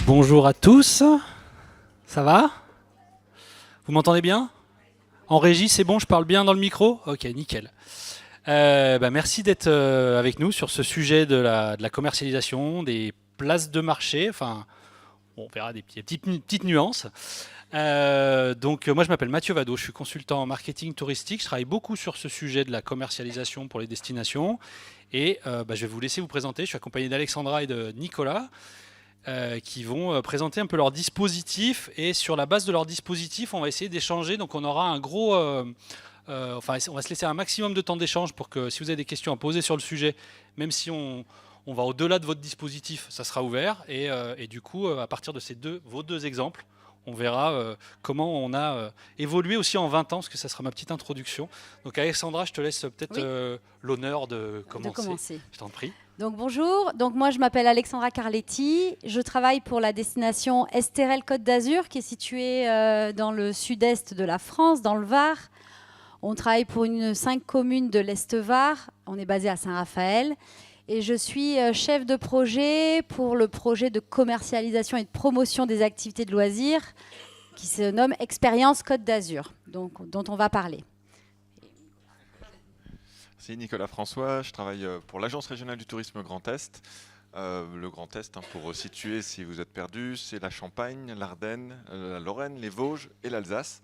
Bonjour à tous, ça va? Vous m'entendez bien? En régie, c'est bon, je parle bien dans le micro? Ok, nickel. Merci d'être avec nous sur ce sujet de la commercialisation, des places de marché, enfin, on verra des petites nuances. Moi je m'appelle Mathieu Vado, je suis consultant en marketing touristique, je travaille beaucoup sur ce sujet de la commercialisation pour les destinations et je vais vous laisser vous présenter, je suis accompagné d'Alexandra et de Nicolas qui vont présenter un peu leur dispositif et sur la base de leur dispositif on va essayer d'échanger, donc on aura un gros... on va se laisser un maximum de temps d'échange pour que si vous avez des questions à poser sur le sujet, même si on va au-delà de votre dispositif, ça sera ouvert. Et du coup, à partir de vos deux exemples, on verra comment on a évolué aussi en 20 ans, parce que ça sera ma petite introduction. Donc Alexandra, je te laisse peut-être Oui, l'honneur de de commencer. commencer. Je t'en prie. Donc bonjour, donc moi je m'appelle Alexandra Carletti, je travaille pour la destination Esterel Côte d'Azur qui est située dans le sud-est de la France, dans le Var. On travaille pour 5 communes de l'Est-Var, on est basé à Saint-Raphaël et je suis chef de projet pour le projet de commercialisation et de promotion des activités de loisirs qui se nomme Expérience Côte d'Azur, dont on va parler. C'est Nicolas François, je travaille pour l'Agence régionale du tourisme Grand Est. Le Grand Est, pour situer si vous êtes perdu, c'est la Champagne, l'Ardenne, la Lorraine, les Vosges et l'Alsace.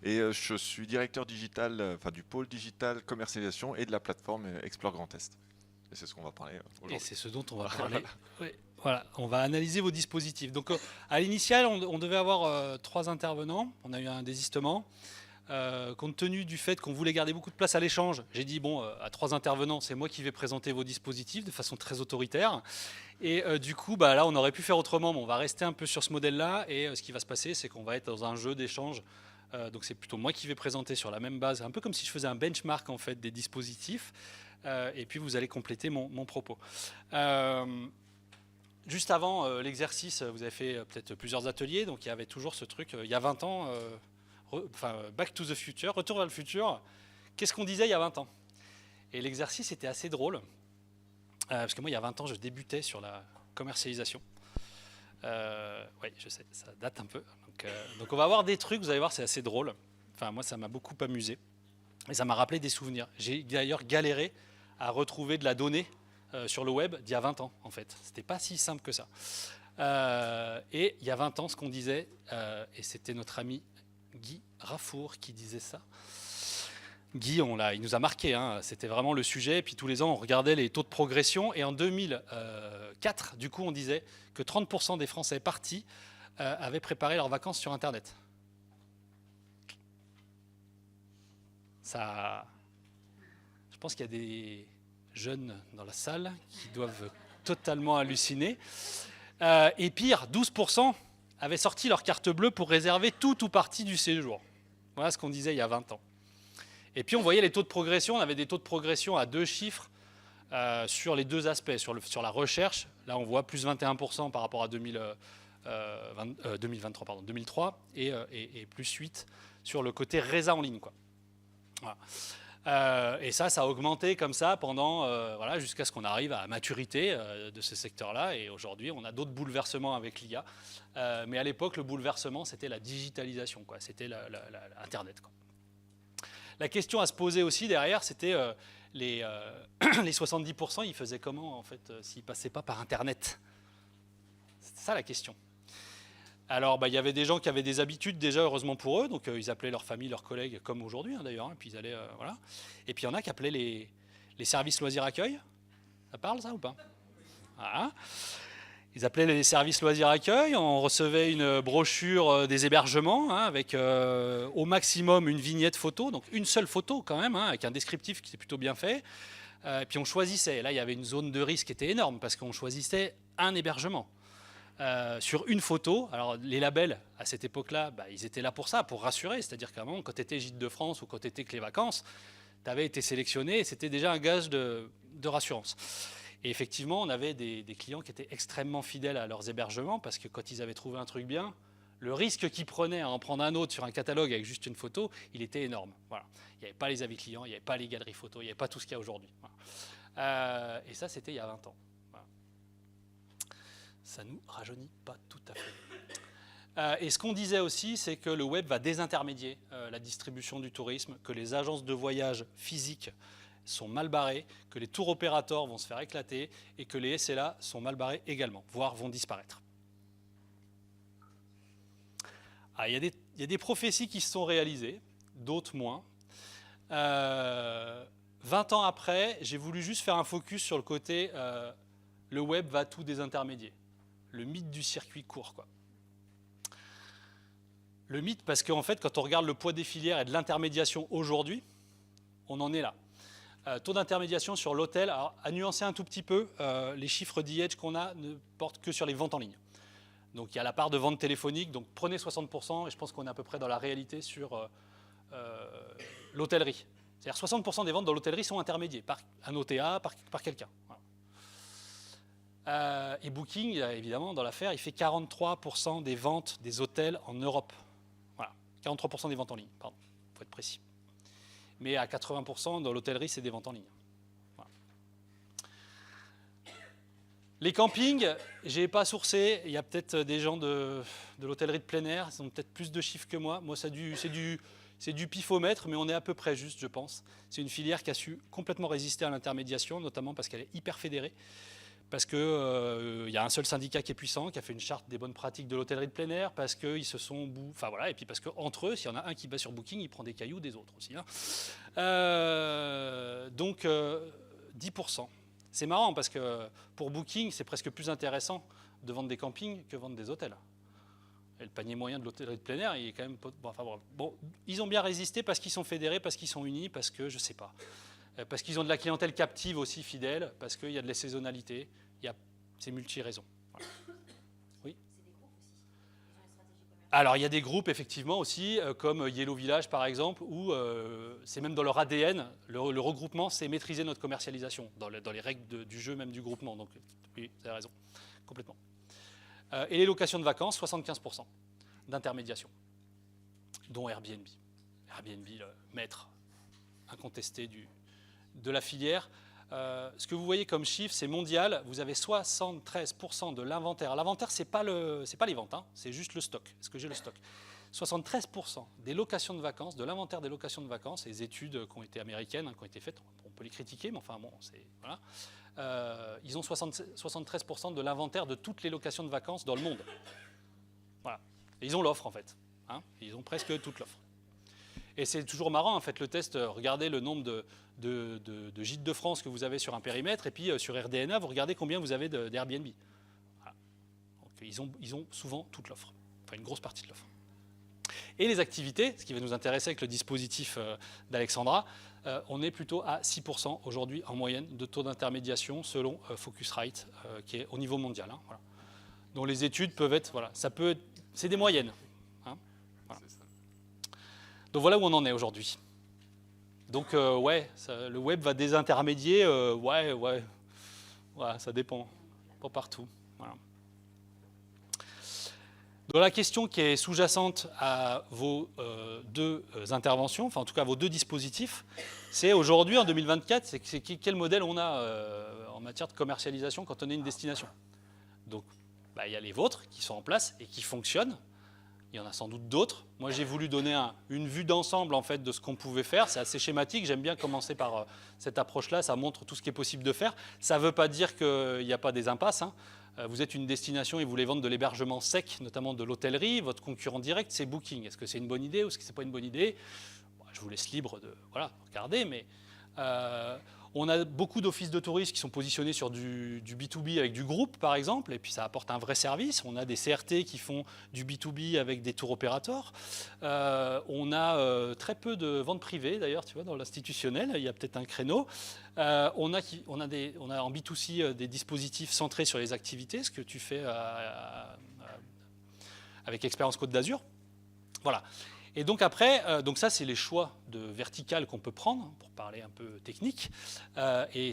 Et je suis directeur digital, du pôle digital commercialisation et de la plateforme Explore Grand Est. Et c'est ce qu'on va parler aujourd'hui. Et c'est ce dont on va parler. Oui, voilà, on va analyser vos dispositifs. Donc à l'initial, on devait avoir 3 intervenants. On a eu un désistement. Compte tenu du fait qu'on voulait garder beaucoup de place à l'échange, j'ai dit bon, à 3 intervenants, c'est moi qui vais présenter vos dispositifs de façon très autoritaire. Et du coup, là, on aurait pu faire autrement, mais on va rester un peu sur ce modèle-là. Et ce qui va se passer, c'est qu'on va être dans un jeu d'échange. Donc c'est plutôt moi qui vais présenter sur la même base, un peu comme si je faisais un benchmark en fait des dispositifs. Et puis vous allez compléter mon propos. Juste avant l'exercice, vous avez fait peut-être plusieurs ateliers, donc il y avait toujours ce truc, il y a 20 ans. Back to the future, retour vers le futur. Qu'est-ce qu'on disait il y a 20 ans? Et l'exercice était assez drôle, parce que moi, il y a 20 ans, je débutais sur la commercialisation. Oui, je sais, ça date un peu. Donc on va avoir des trucs, vous allez voir, c'est assez drôle. Enfin, moi, ça m'a beaucoup amusé. Et ça m'a rappelé des souvenirs. J'ai d'ailleurs galéré à retrouver de la donnée sur le web d'il y a 20 ans, en fait. C'était pas si simple que ça. Et il y a 20 ans, ce qu'on disait, et c'était notre ami Guy Raffour qui disait ça. Guy, il nous a marqué, hein, c'était vraiment le sujet. Et puis tous les ans, on regardait les taux de progression. Et en 2004, du coup, on disait que 30% des Français partis avaient préparé leurs vacances sur Internet. Ça, je pense qu'il y a des jeunes dans la salle qui doivent totalement halluciner. Et pire, 12% avaient sorti leur carte bleue pour réserver tout ou partie du séjour. Voilà ce qu'on disait il y a 20 ans. Et puis on voyait les taux de progression, on avait des taux de progression à 2 chiffres sur les deux aspects. Sur la recherche, là on voit plus 21% par rapport à 2003, et plus 8 sur le côté résa en ligne, quoi. Voilà. Et ça a augmenté comme ça pendant jusqu'à ce qu'on arrive à la maturité de ce secteur-là. Et aujourd'hui, on a d'autres bouleversements avec l'IA. Mais à l'époque, le bouleversement, c'était la digitalisation, quoi. C'était Internet, quoi. La question à se poser aussi derrière, c'était les 70%, ils faisaient comment, en fait, s'ils ne passaient pas par Internet? C'était ça la question. Alors, il y avait des gens qui avaient des habitudes déjà, heureusement pour eux, donc ils appelaient leur famille, leurs collègues, comme aujourd'hui, hein, d'ailleurs, et puis ils allaient, voilà. Et puis il y en a qui appelaient les services loisirs accueil. Ça parle, ça, ou pas? Voilà. Ils appelaient les services loisirs accueil, on recevait une brochure des hébergements, hein, avec au maximum une vignette photo, donc une seule photo quand même, hein, avec un descriptif qui était plutôt bien fait. Et puis on choisissait, là il y avait une zone de risque qui était énorme, parce qu'on choisissait un hébergement. Sur une photo. Alors les labels à cette époque-là, ils étaient là pour ça, pour rassurer. C'est-à-dire qu'avant, quand tu étais Gîte de France ou quand tu étais Clé Vacances, tu avais été sélectionné et c'était déjà un gage de rassurance. Et effectivement, on avait des clients qui étaient extrêmement fidèles à leurs hébergements parce que quand ils avaient trouvé un truc bien, le risque qu'ils prenaient à en prendre un autre sur un catalogue avec juste une photo, il était énorme. Voilà. Il n'y avait pas les avis clients, il n'y avait pas les galeries photos, il n'y avait pas tout ce qu'il y a aujourd'hui. Voilà. Et ça, c'était il y a 20 ans. ça ne nous rajeunit pas tout à fait. Et ce qu'on disait aussi, c'est que le web va désintermédier la distribution du tourisme, que les agences de voyage physiques sont mal barrées, que les tours opérateurs vont se faire éclater et que les SLA sont mal barrés également, voire vont disparaître. Il y a des prophéties qui se sont réalisées, d'autres moins. 20 ans après, j'ai voulu juste faire un focus sur le côté le web va tout désintermédier. Le mythe du circuit court, quoi. Le mythe, parce qu'en fait, quand on regarde le poids des filières et de l'intermédiation aujourd'hui, on en est là. Taux d'intermédiation sur l'hôtel, à nuancer un tout petit peu, les chiffres d'IH qu'on a ne portent que sur les ventes en ligne. Donc il y a la part de vente téléphonique, donc prenez 60%, et je pense qu'on est à peu près dans la réalité sur l'hôtellerie. C'est-à-dire 60% des ventes dans l'hôtellerie sont intermédiées par un OTA, par quelqu'un. Voilà. Et Booking, évidemment, dans l'affaire, il fait 43% des ventes des hôtels en Europe. Voilà, 43% des ventes en ligne, pardon, il faut être précis. Mais à 80% dans l'hôtellerie, c'est des ventes en ligne. Voilà. Les campings, je n'ai pas sourcé. Il y a peut-être des gens de l'hôtellerie de plein air, ils ont peut-être plus de chiffres que moi. Moi, c'est du pifomètre, mais on est à peu près juste, je pense. C'est une filière qui a su complètement résister à l'intermédiation, notamment parce qu'elle est hyper fédérée. Parce qu'il y a un seul syndicat qui est puissant, qui a fait une charte des bonnes pratiques de l'hôtellerie de plein air, parce qu'ils se sont... Enfin voilà, et puis parce qu'entre eux, s'il y en a un qui bat sur Booking, il prend des cailloux des autres aussi. Hein. Donc 10%. C'est marrant, parce que pour Booking, c'est presque plus intéressant de vendre des campings que vendre des hôtels. Et le panier moyen de l'hôtellerie de plein air, il est quand même... Bon, ils ont bien résisté parce qu'ils sont fédérés, parce qu'ils sont unis, parce que, je ne sais pas... Parce qu'ils ont de la clientèle captive aussi fidèle, parce qu'il y a de la saisonnalité, c'est multi-raisons. Voilà. Oui. Alors il y a des groupes effectivement aussi, comme Yellow Village par exemple, où c'est même dans leur ADN, le regroupement c'est maîtriser notre commercialisation, dans les règles du jeu même du groupement. Donc oui, vous avez raison, complètement. Et les locations de vacances, 75% d'intermédiation, dont Airbnb. Airbnb, le maître incontesté de la filière. Ce que vous voyez comme chiffre, c'est mondial. Vous avez 73% de l'inventaire. L'inventaire, ce n'est pas les ventes, hein, c'est juste le stock. Est-ce que j'ai le stock ? 73% des locations de vacances, de l'inventaire des locations de vacances, les études qui ont été américaines, qui ont été faites, on peut les critiquer, mais enfin bon, voilà. Ils ont 73% de l'inventaire de toutes les locations de vacances dans le monde. Voilà. Et ils ont l'offre en fait. Hein, ils ont presque toute l'offre. Et c'est toujours marrant, en fait, le test, regardez le nombre de gîtes de France que vous avez sur un périmètre, et puis sur RDNA, vous regardez combien vous avez d'Airbnb. Voilà. Donc, ils ont souvent toute l'offre, enfin une grosse partie de l'offre. Et les activités, ce qui va nous intéresser avec le dispositif d'Alexandra, on est plutôt à 6% aujourd'hui en moyenne de taux d'intermédiation selon Focusrite, qui est au niveau mondial. Hein, voilà. Donc les études peuvent être, voilà, c'est des moyennes. Hein, voilà. Donc voilà où on en est aujourd'hui. Donc ouais, le web va désintermédier, ouais, ça dépend, pas partout. Voilà. Donc la question qui est sous-jacente à vos deux interventions, enfin en tout cas vos deux dispositifs, c'est aujourd'hui en 2024, c'est quel modèle on a en matière de commercialisation quand on est une destination. Donc il y a les vôtres qui sont en place et qui fonctionnent. Il y en a sans doute d'autres. Moi, j'ai voulu donner une vue d'ensemble en fait, de ce qu'on pouvait faire. C'est assez schématique. J'aime bien commencer par cette approche-là. Ça montre tout ce qui est possible de faire. Ça ne veut pas dire qu'il n'y a pas des impasses. Hein. Vous êtes une destination et vous voulez vendre de l'hébergement sec, notamment de l'hôtellerie. Votre concurrent direct, c'est Booking. Est-ce que c'est une bonne idée ou est-ce que ce n'est pas une bonne idée ? Je vous laisse libre de regarder. Mais on a beaucoup d'offices de tourisme qui sont positionnés sur du B2B avec du groupe, par exemple, et puis ça apporte un vrai service. On a des CRT qui font du B2B avec des tours opérateurs. On a très peu de ventes privées, d'ailleurs, tu vois, dans l'institutionnel, il y a peut-être un créneau. On a en B2C des dispositifs centrés sur les activités, ce que tu fais avec Expérience Côte d'Azur. Voilà. Et donc après, donc ça c'est les choix de vertical qu'on peut prendre, pour parler un peu technique. Et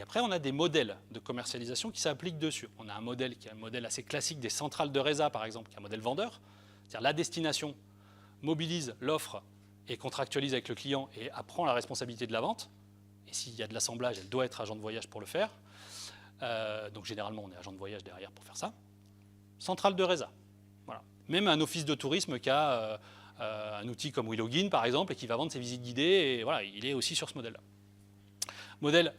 après on a des modèles de commercialisation qui s'appliquent dessus. On a un modèle qui est un modèle assez classique des centrales de résa par exemple, qui est un modèle vendeur. C'est-à-dire la destination mobilise l'offre et contractualise avec le client et prend la responsabilité de la vente. Et s'il y a de l'assemblage, elle doit être agent de voyage pour le faire. Donc généralement, on est agent de voyage derrière pour faire ça. Centrale de résa. Voilà. Même un office de tourisme qui a un outil comme WeLogin, par exemple, et qui va vendre ses visites guidées. Et voilà, il est aussi sur ce modèle-là. Modèle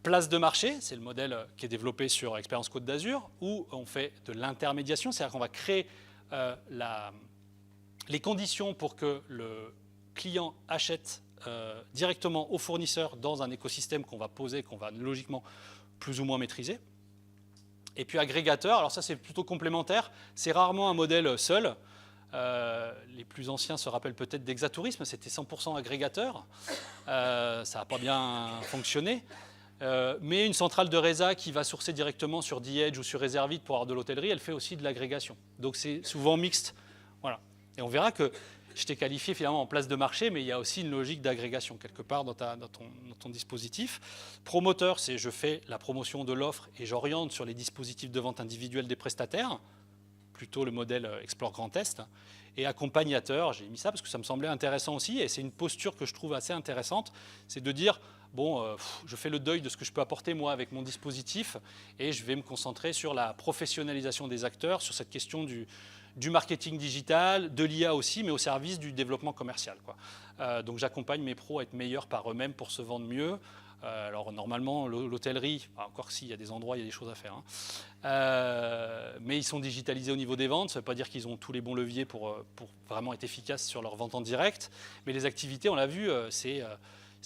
place de marché, c'est le modèle qui est développé sur Expérience Côte d'Azur, où on fait de l'intermédiation, c'est-à-dire qu'on va créer les conditions pour que le client achète directement au fournisseur dans un écosystème qu'on va poser, qu'on va logiquement plus ou moins maîtriser. Et puis agrégateur, alors ça c'est plutôt complémentaire, c'est rarement un modèle seul. Les plus anciens se rappellent peut-être d'Exatourisme, c'était 100% agrégateur. Ça n'a pas bien fonctionné. Mais une centrale de résa qui va sourcer directement sur The-Edge ou sur Reservit pour avoir de l'hôtellerie, elle fait aussi de l'agrégation. Donc c'est souvent mixte. Voilà. Et on verra que je t'ai qualifié finalement en place de marché, mais il y a aussi une logique d'agrégation quelque part dans ton dispositif. Promoteur, c'est je fais la promotion de l'offre et j'oriente sur les dispositifs de vente individuels des prestataires, plutôt le modèle Explore Grand Est. Et accompagnateur, j'ai mis ça parce que ça me semblait intéressant aussi, et c'est une posture que je trouve assez intéressante, c'est de dire, bon, je fais le deuil de ce que je peux apporter moi avec mon dispositif, et je vais me concentrer sur la professionnalisation des acteurs, sur cette question du marketing digital, de l'IA aussi, mais au service du développement commercial, quoi. Donc j'accompagne mes pros à être meilleurs par eux-mêmes pour se vendre mieux. Alors normalement, l'hôtellerie, encore s'il y a des endroits, il y a des choses à faire, hein. Mais ils sont digitalisés au niveau des ventes, ça ne veut pas dire qu'ils ont tous les bons leviers pour vraiment être efficaces sur leur vente en direct. Mais les activités, on l'a vu, c'est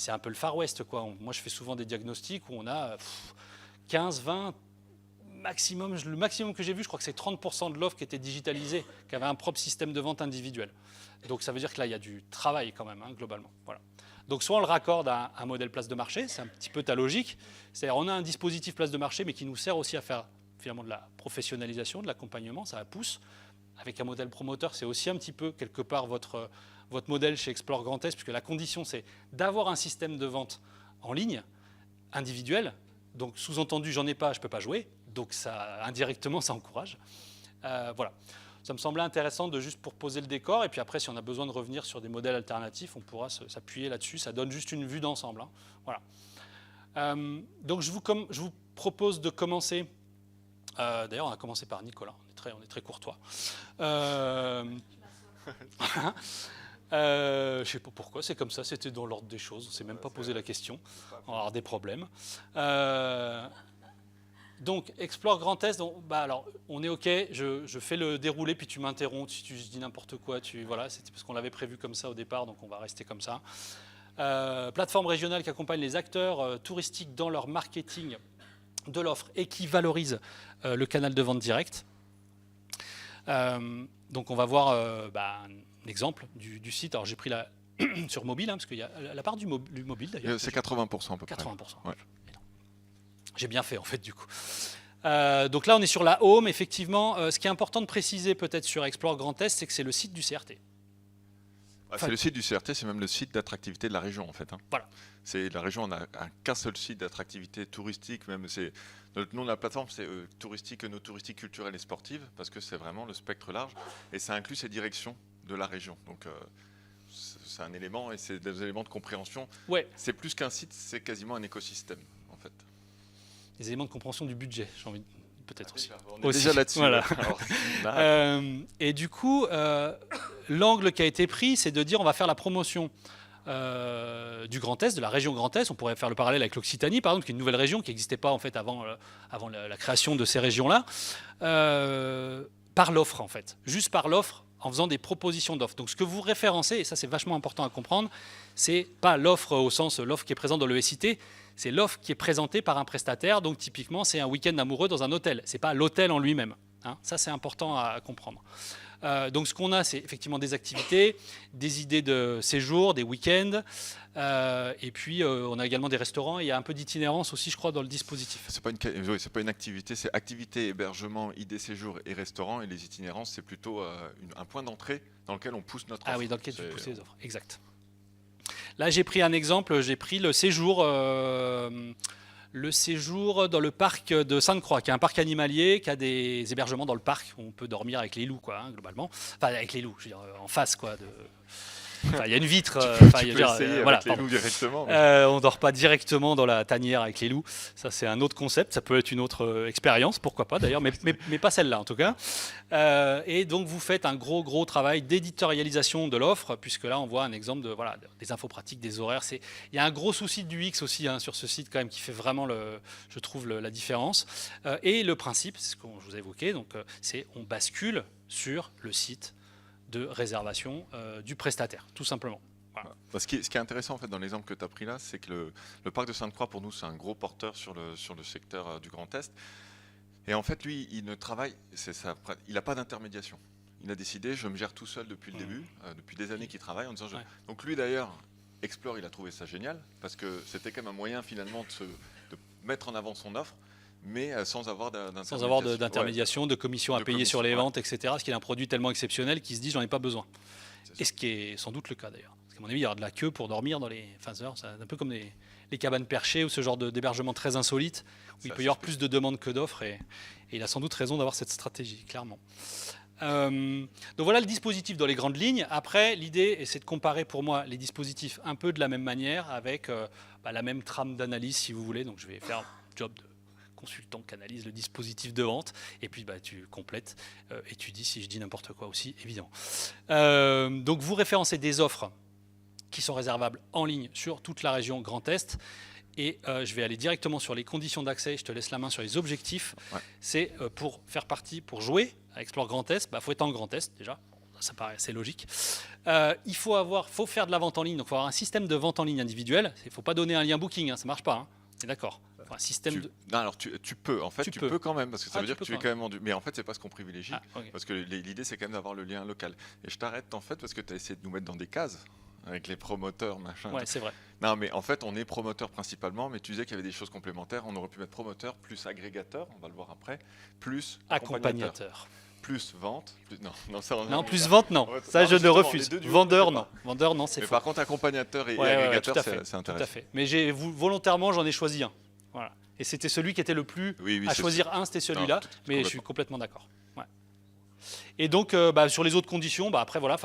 un peu le Far West, quoi. Moi, je fais souvent des diagnostics où on a 15, 20... maximum, le maximum que j'ai vu, je crois que c'est 30% de l'offre qui était digitalisée, qui avait un propre système de vente individuel. Donc ça veut dire que là, il y a du travail quand même, hein, globalement. Voilà. Donc soit on le raccorde à un modèle place de marché, c'est un petit peu ta logique, c'est-à-dire on a un dispositif place de marché, mais qui nous sert aussi à faire finalement de la professionnalisation, de l'accompagnement, ça pousse. Avec un modèle promoteur, c'est aussi un petit peu quelque part votre modèle chez Explore Grand Est, puisque la condition, c'est d'avoir un système de vente en ligne, individuel. Donc sous-entendu, j'en ai pas, je ne peux pas jouer. Donc ça, indirectement, ça encourage. Voilà. Ça me semblait intéressant de juste pour poser le décor. Et puis après, si on a besoin de revenir sur des modèles alternatifs, on pourra s'appuyer là-dessus. Ça donne juste une vue d'ensemble, hein. Voilà. Donc je vous propose de commencer. D'ailleurs, on a commencé par Nicolas. On est très courtois. Je ne sais pas pourquoi, c'est comme ça, c'était dans l'ordre des choses. On ne s'est même pas posé la question. On va avoir des problèmes. Donc, Explore Grand Est, alors, on est OK, je fais le déroulé, puis tu m'interromps, si tu dis n'importe quoi, voilà, c'était parce qu'on l'avait prévu comme ça au départ, donc on va rester comme ça. Plateforme régionale qui accompagne les acteurs touristiques dans leur marketing de l'offre et qui valorise le canal de vente direct. Donc, on va voir un exemple du site. Alors, j'ai pris sur mobile, hein, parce qu'il y a la part du mobile d'ailleurs. C'est 80% à peu près. 80%. Ouais. J'ai bien fait en fait du coup. Donc là on est sur la home, effectivement. Ce qui est important de préciser peut-être sur Explore Grand Est, c'est que c'est le site du CRT. C'est le site du CRT, c'est même le site d'attractivité de la région en fait, hein. Voilà. La région n'a qu'un seul site d'attractivité touristique, même le nom de la plateforme c'est touristique, no touristique, culturelle et sportive, parce que c'est vraiment le spectre large et ça inclut ces directions de la région. Donc c'est un élément et c'est des éléments de compréhension. Ouais. C'est plus qu'un site, c'est quasiment un écosystème en fait. Les éléments de compréhension du budget, j'ai envie de peut-être aussi. On est déjà là-dessus. Voilà. Alors, et du coup, l'angle qui a été pris, c'est de dire on va faire la promotion du Grand Est, de la région Grand Est. On pourrait faire le parallèle avec l'Occitanie, par exemple, qui est une nouvelle région qui n'existait pas en fait avant la création de ces régions-là, par l'offre en fait, juste par l'offre, en faisant des propositions d'offres. Donc ce que vous référencez, et ça c'est vachement important à comprendre, c'est pas l'offre au sens l'offre qui est présente dans le SIT, c'est l'offre qui est présentée par un prestataire. Donc typiquement, c'est un week-end amoureux dans un hôtel. C'est pas l'hôtel en lui-même, hein. Ça c'est important à comprendre. Donc ce qu'on a, c'est effectivement des activités, des idées de séjour, des week-ends, et puis on a également des restaurants. Il y a un peu d'itinérance aussi, je crois, dans le dispositif. C'est pas une activité, c'est activité, hébergement, idées séjour et restaurant. Et les itinérances, c'est plutôt un point d'entrée dans lequel on pousse notre offre. Ah oui, dans lequel tu pousses les offres, exact. Là, j'ai pris un exemple, j'ai pris le séjour dans le parc de Sainte-Croix, qui est un parc animalier, qui a des hébergements dans le parc où on peut dormir avec les loups, quoi, hein, globalement. Enfin, avec les loups, je veux dire, en face, quoi. Enfin, il y a une vitre. Tu peux essayer avec les loups directement. On ne dort pas directement dans la tanière avec les loups. Ça, c'est un autre concept. Ça peut être une autre expérience, pourquoi pas d'ailleurs, mais pas celle-là en tout cas. Et donc, vous faites un gros travail d'éditorialisation de l'offre, puisque là, on voit un exemple des infos pratiques, des horaires. Il y a un gros souci du UX aussi sur ce site quand même qui fait vraiment, je trouve, la différence. Et le principe, c'est ce que je vous ai évoqué, donc c'est on bascule sur le site de réservation du prestataire, tout simplement. Voilà. Ce qui est intéressant en fait dans l'exemple que tu as pris là, c'est que le parc de Sainte-Croix pour nous c'est un gros porteur sur le secteur du Grand Est. Et en fait lui il ne travaille, il n'a pas d'intermédiation. Il a décidé, je me gère tout seul depuis le début, depuis des années qu'il travaille en disant donc lui d'ailleurs Explore il a trouvé ça génial parce que c'était quand même un moyen finalement de mettre en avant son offre. Mais sans avoir d'intermédiation, de commission à payer sur les ventes, etc. Parce qu'il a un produit tellement exceptionnel qu'il se dit j'en ai pas besoin. Et ce qui est sans doute le cas d'ailleurs. Parce qu'à mon avis, il y aura de la queue pour dormir dans les phases-heures. C'est un peu comme les cabanes perchées ou ce genre d'hébergement très insolite où il peut y avoir plus de demandes que d'offres. Et il a sans doute raison d'avoir cette stratégie, clairement. Donc voilà le dispositif dans les grandes lignes. Après, l'idée, c'est de comparer pour moi les dispositifs un peu de la même manière avec la même trame d'analyse si vous voulez. Donc je vais faire un job de consultant qui analyse le dispositif de vente et puis tu complètes et tu dis si je dis n'importe quoi aussi, évidemment. Donc vous référencez des offres qui sont réservables en ligne sur toute la région Grand Est et je vais aller directement sur les conditions d'accès, je te laisse la main sur les objectifs. Ouais. C'est pour faire partie, pour jouer à Explore Grand Est, faut être en Grand Est déjà. Ça paraît assez logique. Il faut faire de la vente en ligne, donc il faut avoir un système de vente en ligne individuel. Il ne faut pas donner un lien booking, ça ne marche pas. Hein. C'est d'accord. Un système Non, alors tu peux, en fait, tu peux quand même, parce que ça veut dire que tu es quand même vendu. Mais en fait, c'est pas ce qu'on privilégie, okay. Parce que l'idée, c'est quand même d'avoir le lien local. Et je t'arrête en fait parce que tu as essayé de nous mettre dans des cases avec les promoteurs, machin. Ouais, c'est vrai. Non, mais en fait, on est promoteur principalement, mais tu disais qu'il y avait des choses complémentaires. On aurait pu mettre promoteur plus agrégateur, on va le voir après, plus accompagnateur. Plus vente. Plus vente, non. Ça, je ne refuse. Vendeur, non. Vendeur, non, c'est faux. Par contre, accompagnateur et agrégateur, c'est intéressant. Tout à fait. Mais volontairement, j'en ai choisi un. Voilà. Et c'était celui qui était le plus à choisir un, c'était celui-là. Mais je suis complètement d'accord. Ouais. Et donc, sur les autres conditions, après, voilà.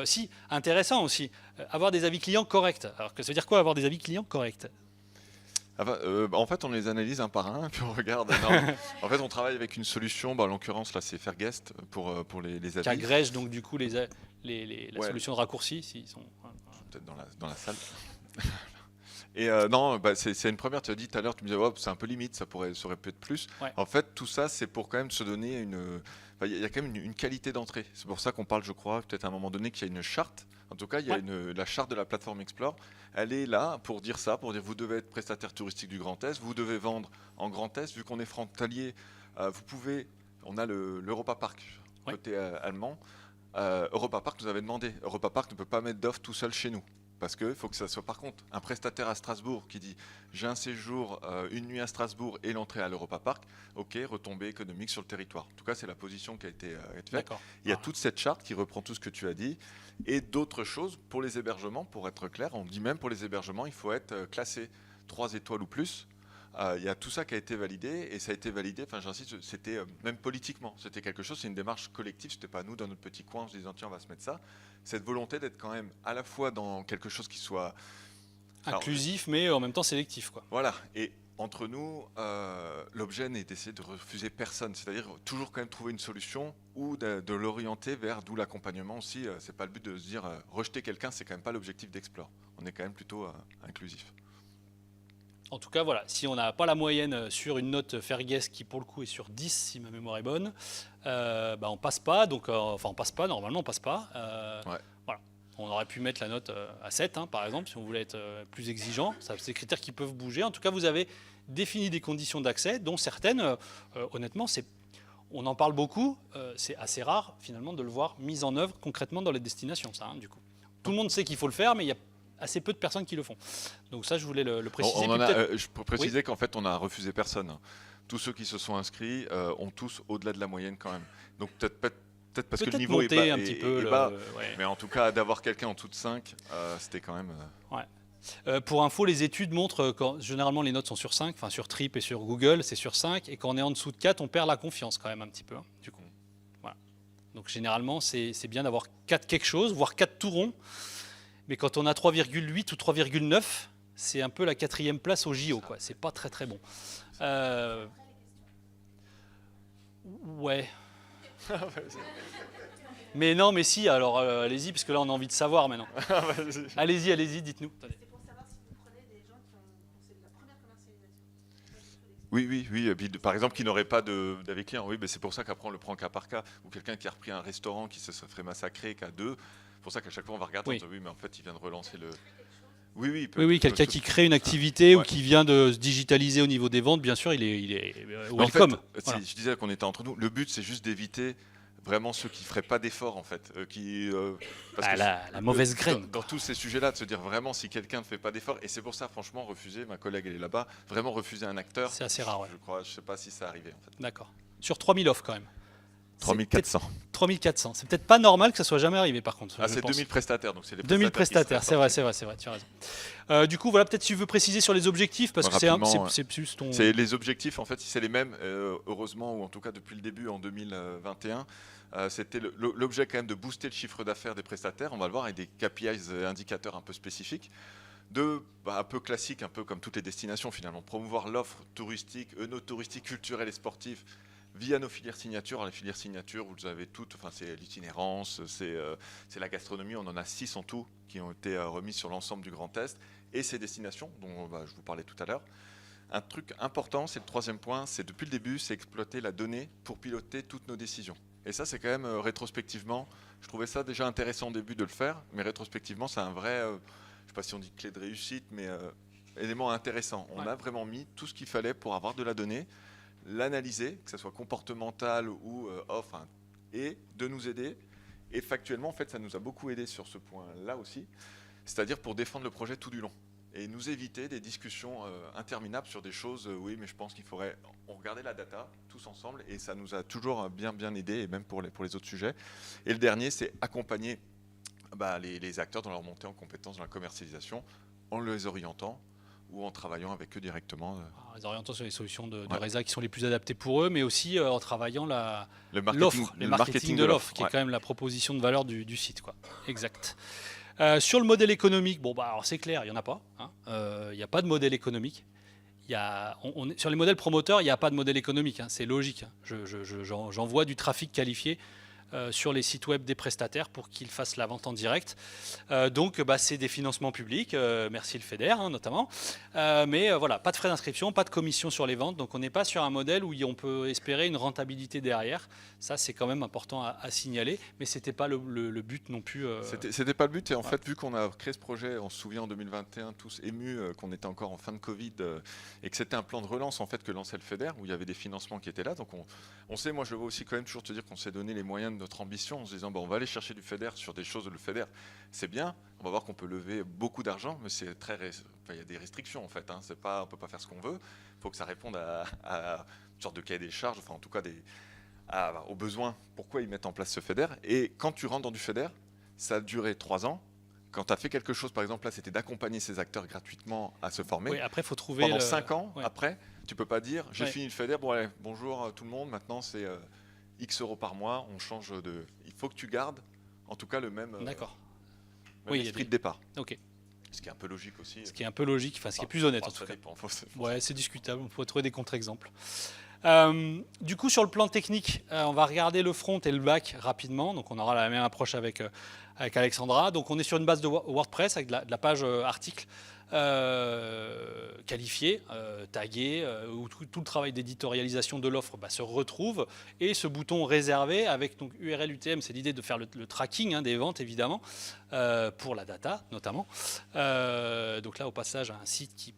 Si, intéressant aussi, avoir des avis clients corrects. Alors, ça veut dire quoi, avoir des avis clients corrects ? En fait, on les analyse un par un, puis on regarde. En fait, on travaille avec une solution. En l'occurrence, là, c'est Fairguest pour les avis. Qui agrège donc du coup la solution de raccourci, s'ils sont. Peut-être dans la salle. Et c'est une première. Tu as dit tout à l'heure, tu me disais, c'est un peu limite, ça aurait pu être plus. Ouais. En fait, tout ça, c'est pour quand même se donner il y a quand même une qualité d'entrée. C'est pour ça qu'on parle, je crois, peut-être à un moment donné qu'il y a une charte. En tout cas, il y a la charte de la plateforme Explore. Elle est là pour dire ça, pour dire vous devez être prestataire touristique du Grand Est, vous devez vendre en Grand Est. Vu qu'on est frontalier, on a l'Europa Park côté allemand. Europa Park nous avait demandé. Europa Park ne peut pas mettre d'offre tout seul chez nous. Parce qu'il faut que ça soit, par contre, un prestataire à Strasbourg qui dit j'ai un séjour, une nuit à Strasbourg et l'entrée à l'Europa Park, ok, retombée économique sur le territoire. En tout cas, c'est la position qui a été faite. D'accord. Il y a toute cette charte qui reprend tout ce que tu as dit et d'autres choses pour les hébergements, pour être clair. On dit même pour les hébergements, il faut être classé 3 étoiles ou plus. Il y a tout ça qui a été validé et ça a été validé, j'insiste, c'était même politiquement, c'était quelque chose, c'est une démarche collective, c'était pas nous dans notre petit coin en se disant tiens on va se mettre ça, cette volonté d'être quand même à la fois dans quelque chose qui soit inclusif mais en même temps sélectif quoi. Voilà, et entre nous, l'objet n'est d'essayer de refuser personne, c'est-à-dire toujours quand même trouver une solution ou de l'orienter vers d'où l'accompagnement aussi, c'est pas le but de se dire rejeter quelqu'un, c'est quand même pas l'objectif d'Explore, on est quand même plutôt inclusif. En tout cas, voilà, si on n'a pas la moyenne sur une note Fairguest qui, pour le coup, est sur 10, si ma mémoire est bonne, on passe pas. Donc, on passe pas, normalement, on passe pas. Voilà. On aurait pu mettre la note à 7, par exemple, si on voulait être plus exigeant. C'est des critères qui peuvent bouger. En tout cas, vous avez défini des conditions d'accès, dont certaines, honnêtement, on en parle beaucoup. C'est assez rare, finalement, de le voir mis en œuvre concrètement dans les destinations, ça, du coup. Tout le monde sait qu'il faut le faire, mais il y a assez peu de personnes qui le font. Donc ça, je voulais le préciser. Je peux préciser qu'en fait, on n'a refusé personne. Tous ceux qui se sont inscrits ont tous au-delà de la moyenne quand même. Donc peut-être parce que le niveau est bas, un petit peu bas mais en tout cas, d'avoir quelqu'un en dessous de 5, c'était quand même... Pour info, les études montrent que généralement les notes sont sur 5, sur Trip et sur Google, c'est sur 5, et quand on est en dessous de 4, on perd la confiance quand même un petit peu, du coup. Voilà. Donc généralement, c'est bien d'avoir 4 quelque chose, voire 4 tout ronds. Mais quand on a 3,8 ou 3,9, c'est un peu la 4e place au JO, quoi. C'est pas très très bon. Ouais. Mais non, mais si, alors allez-y, parce que là on a envie de savoir maintenant. Allez-y, dites-nous. Attendez. Oui. Et puis, par exemple, qui n'aurait pas d'avis client. Oui, mais c'est pour ça qu'après, on le prend cas par cas. Ou quelqu'un qui a repris un restaurant qui se ferait massacrer qu'à 2. C'est pour ça qu'à chaque fois, on va regarder. Oui. On se dit, oui, mais en fait, il vient de relancer le. Oui, Quelqu'un qui crée une activité ou qui vient de se digitaliser au niveau des ventes, bien sûr, il est welcome. En fait, voilà. Je disais qu'on était entre nous. Le but, c'est juste d'éviter vraiment ceux qui ne feraient pas d'efforts, en fait. La mauvaise graine. Dans tous ces sujets-là, de se dire vraiment si quelqu'un ne fait pas d'efforts. Et c'est pour ça, franchement, refuser, ma collègue, elle est là-bas, vraiment refuser un acteur. C'est assez rare, ouais. Je ne sais pas si ça arrivait, en fait. D'accord. Sur 3000 offres, quand même. 3400. 3400. C'est peut-être pas normal que ça soit jamais arrivé, par contre. C'est 2000 prestataires, donc c'est les 2000 prestataires, c'est vrai, tu as raison. Du coup, voilà, peut-être tu veux préciser sur les objectifs, parce que c'est plus ton... Les objectifs, en fait, si c'est les mêmes, heureusement, ou en tout cas depuis le début, en 2021, c'était l'objet quand même de booster le chiffre d'affaires des prestataires, on va le voir, avec des KPIs, indicateurs un peu spécifiques. Un peu classique, un peu comme toutes les destinations finalement, promouvoir l'offre touristique, œnotouristique, culturelle et sportive, via nos filières signatures. Les filières signatures, vous avez toutes, c'est l'itinérance, c'est la gastronomie, on en a 6 en tout qui ont été remis sur l'ensemble du Grand Est, et ces destinations dont je vous parlais tout à l'heure. Un truc important, c'est le 3e point, c'est depuis le début, c'est exploiter la donnée pour piloter toutes nos décisions. Et ça, c'est quand même rétrospectivement, je trouvais ça déjà intéressant au début de le faire, mais rétrospectivement, c'est un vrai, je ne sais pas si on dit clé de réussite, mais élément intéressant. On a vraiment mis tout ce qu'il fallait pour avoir de la donnée, l'analyser, que ce soit comportemental ou off, et de nous aider. Et factuellement, en fait, ça nous a beaucoup aidé sur ce point-là aussi, c'est-à-dire pour défendre le projet tout du long et nous éviter des discussions interminables sur des choses. Oui, mais je pense qu'il faudrait regarder la data tous ensemble, et ça nous a toujours bien aidé, et même pour les autres sujets. Et le dernier, c'est accompagner les acteurs dans leur montée en compétences dans la commercialisation, en les orientant ou en travaillant avec eux directement. En les orientant sur les solutions de Resa qui sont les plus adaptées pour eux, mais aussi en travaillant le marketing de l'offre, qui est quand même la proposition de valeur du site, quoi. Exact. Sur le modèle économique, alors c'est clair, il n'y en a pas. Il n'y a pas de modèle économique. Sur les modèles promoteurs, il n'y a pas de modèle économique, c'est logique. J'envoie du trafic qualifié sur les sites web des prestataires pour qu'ils fassent la vente en direct. Donc c'est des financements publics, merci le FEDER notamment, mais voilà, pas de frais d'inscription, pas de commission sur les ventes, donc on n'est pas sur un modèle où on peut espérer une rentabilité derrière. Ça, c'est quand même important à signaler, mais c'était pas le but non plus. C'était pas le but, et en fait, vu qu'on a créé ce projet, on se souvient en 2021, tous émus, qu'on était encore en fin de Covid, et que c'était un plan de relance en fait que lançait le FEDER, où il y avait des financements qui étaient là. Donc on sait, moi je le vois aussi quand même toujours te dire qu'on s'est donné les moyens de notre ambition en se disant on va aller chercher du FEDER sur des choses. Le FEDER, c'est bien, on va voir qu'on peut lever beaucoup d'argent, mais c'est il y a des restrictions en fait. On peut pas faire ce qu'on veut. Il faut que ça réponde à une sorte de cahier des charges, enfin en tout cas aux besoins. Pourquoi ils mettent en place ce FEDER? Et quand tu rentres dans du FEDER, ça a duré 3 ans. Quand tu as fait quelque chose, par exemple, là, c'était d'accompagner ces acteurs gratuitement à se former. Oui, après, il faut trouver. Pendant 5 ans, après, tu peux pas dire j'ai Ouais. fini le FEDER, bon, allez, bonjour tout le monde, maintenant c'est X euros par mois, on change de. Il faut que tu gardes, en tout cas, le même esprit de départ. Ok. Ce qui est un peu logique aussi. Ce qui est un peu logique, enfin, ce qui est plus honnête en tout cas. Ouais, c'est discutable, on pourrait trouver des contre-exemples. Du coup, sur le plan technique, on va regarder le front et le back rapidement. Donc, on aura la même approche avec Alexandra. Donc, on est sur une base de WordPress avec de la page article qualifiée, taguée, où tout le travail d'éditorialisation de l'offre se retrouve. Et ce bouton réservé avec donc URL UTM, c'est l'idée de faire le tracking des ventes, évidemment, pour la data notamment. Donc là, au passage, un site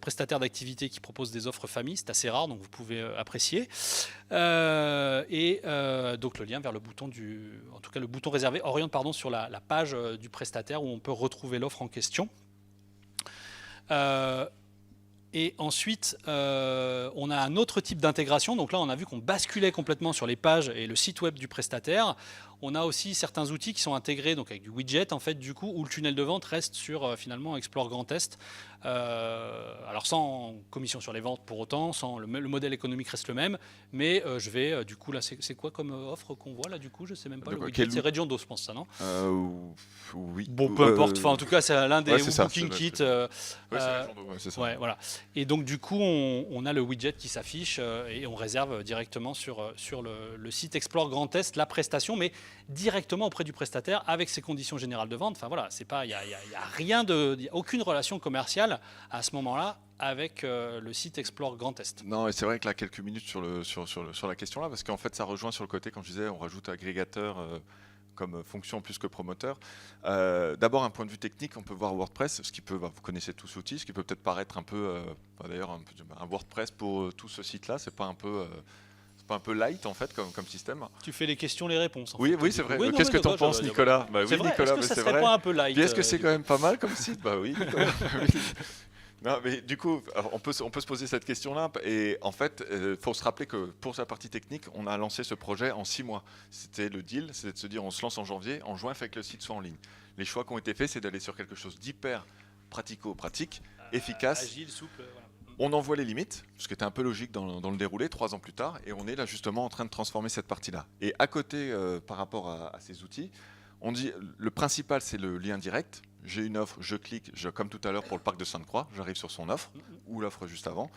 prestataire d'activité qui propose des offres famille, c'est assez rare, donc vous pouvez apprécier. Donc le lien vers le bouton en tout cas le bouton réservé oriente sur la page du prestataire où on peut retrouver l'offre en question. Et ensuite, on a un autre type d'intégration. Donc là, on a vu qu'on basculait complètement sur les pages et le site web du prestataire. on a aussi certains outils qui sont intégrés donc avec du widget en fait du coup où le tunnel de vente reste sur finalement Explore Grand Est. Alors sans commission sur les ventes pour autant, sans le modèle économique reste le même, mais je vais du coup là c'est quoi comme offre qu'on voit là du coup je sais même pas le widget, c'est Regiondo je pense ça non Oui. Bon peu importe, enfin en tout cas c'est l'un des booking kits. C'est ça. Ouais, voilà. Et donc du coup on a le widget qui s'affiche et on réserve directement sur le site Explore Grand Est la prestation, mais directement auprès du prestataire avec ses conditions générales de vente. Enfin voilà, c'est pas, il y a rien y a aucune relation commerciale à ce moment-là avec le site Explore Grand Est. Non, et c'est vrai que là, quelques minutes sur la question là, parce qu'en fait, ça rejoint sur le côté, quand je disais, on rajoute agrégateur comme fonction plus que promoteur. D'abord, un point de vue technique, on peut voir WordPress, ce qui peut, vous connaissez tous l'outil, ce qui peut peut-être paraître un peu, d'ailleurs, un WordPress pour tout ce site-là, c'est pas un peu light en fait comme système. Tu fais les questions, les réponses. Oui, c'est vrai. Qu'est-ce que tu en penses, Nicolas? Oui, Nicolas, est-ce que ça serait pas un peu light? Est-ce que c'est quand même pas mal comme site? Bah oui, Nicolas. Non, mais du coup, on peut se poser cette question-là. Et en fait, il faut se rappeler que pour sa partie technique, on a lancé ce projet en 6 mois. C'était le deal, c'était de se dire on se lance en janvier, en juin, il fait que le site soit en ligne. Les choix qui ont été faits, c'est d'aller sur quelque chose d'hyper pratico-pratique, efficace. Agile, souple, voilà. On en voit les limites, ce qui était un peu logique dans le déroulé, 3 ans plus tard, et on est là justement en train de transformer cette partie-là. Et à côté, par rapport à ces outils, on dit le principal, c'est le lien direct. J'ai une offre, je clique, comme tout à l'heure pour le parc de Sainte-Croix, j'arrive sur son offre, ou l'offre juste avant.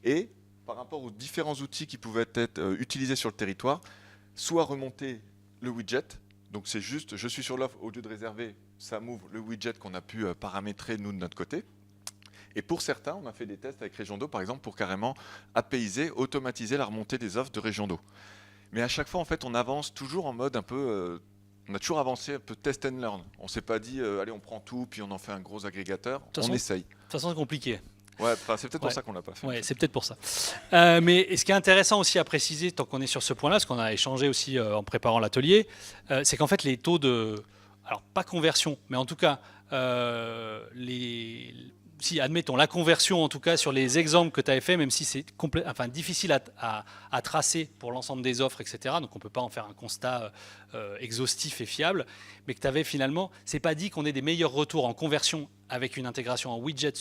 Et par rapport aux différents outils qui pouvaient être utilisés sur le territoire, soit remonter le widget, donc c'est juste, je suis sur l'offre, au lieu de réserver, ça m'ouvre le widget qu'on a pu paramétrer nous de notre côté. Et pour certains, on a fait des tests avec Regiondo, par exemple, pour carrément apaiser, automatiser la remontée des offres de Regiondo. Mais à chaque fois, en fait, on avance toujours en mode un peu... on a toujours avancé un peu test and learn. On ne s'est pas dit, allez, on prend tout, puis on en fait un gros agrégateur. On essaye. De toute façon, c'est compliqué. Ouais, c'est peut-être pour ça qu'on ne l'a pas fait. Ouais, c'est peut-être pour ça. Mais ce qui est intéressant aussi à préciser, tant qu'on est sur ce point-là, ce qu'on a échangé aussi en préparant l'atelier, c'est qu'en fait, les taux de... Alors, pas conversion, mais en tout cas, si, admettons, la conversion, en tout cas, sur les exemples que tu avais fait, même si c'est difficile à tracer pour l'ensemble des offres, etc., donc on ne peut pas en faire un constat exhaustif et fiable, mais que tu avais finalement, c'est pas dit qu'on ait des meilleurs retours en conversion avec une intégration en widget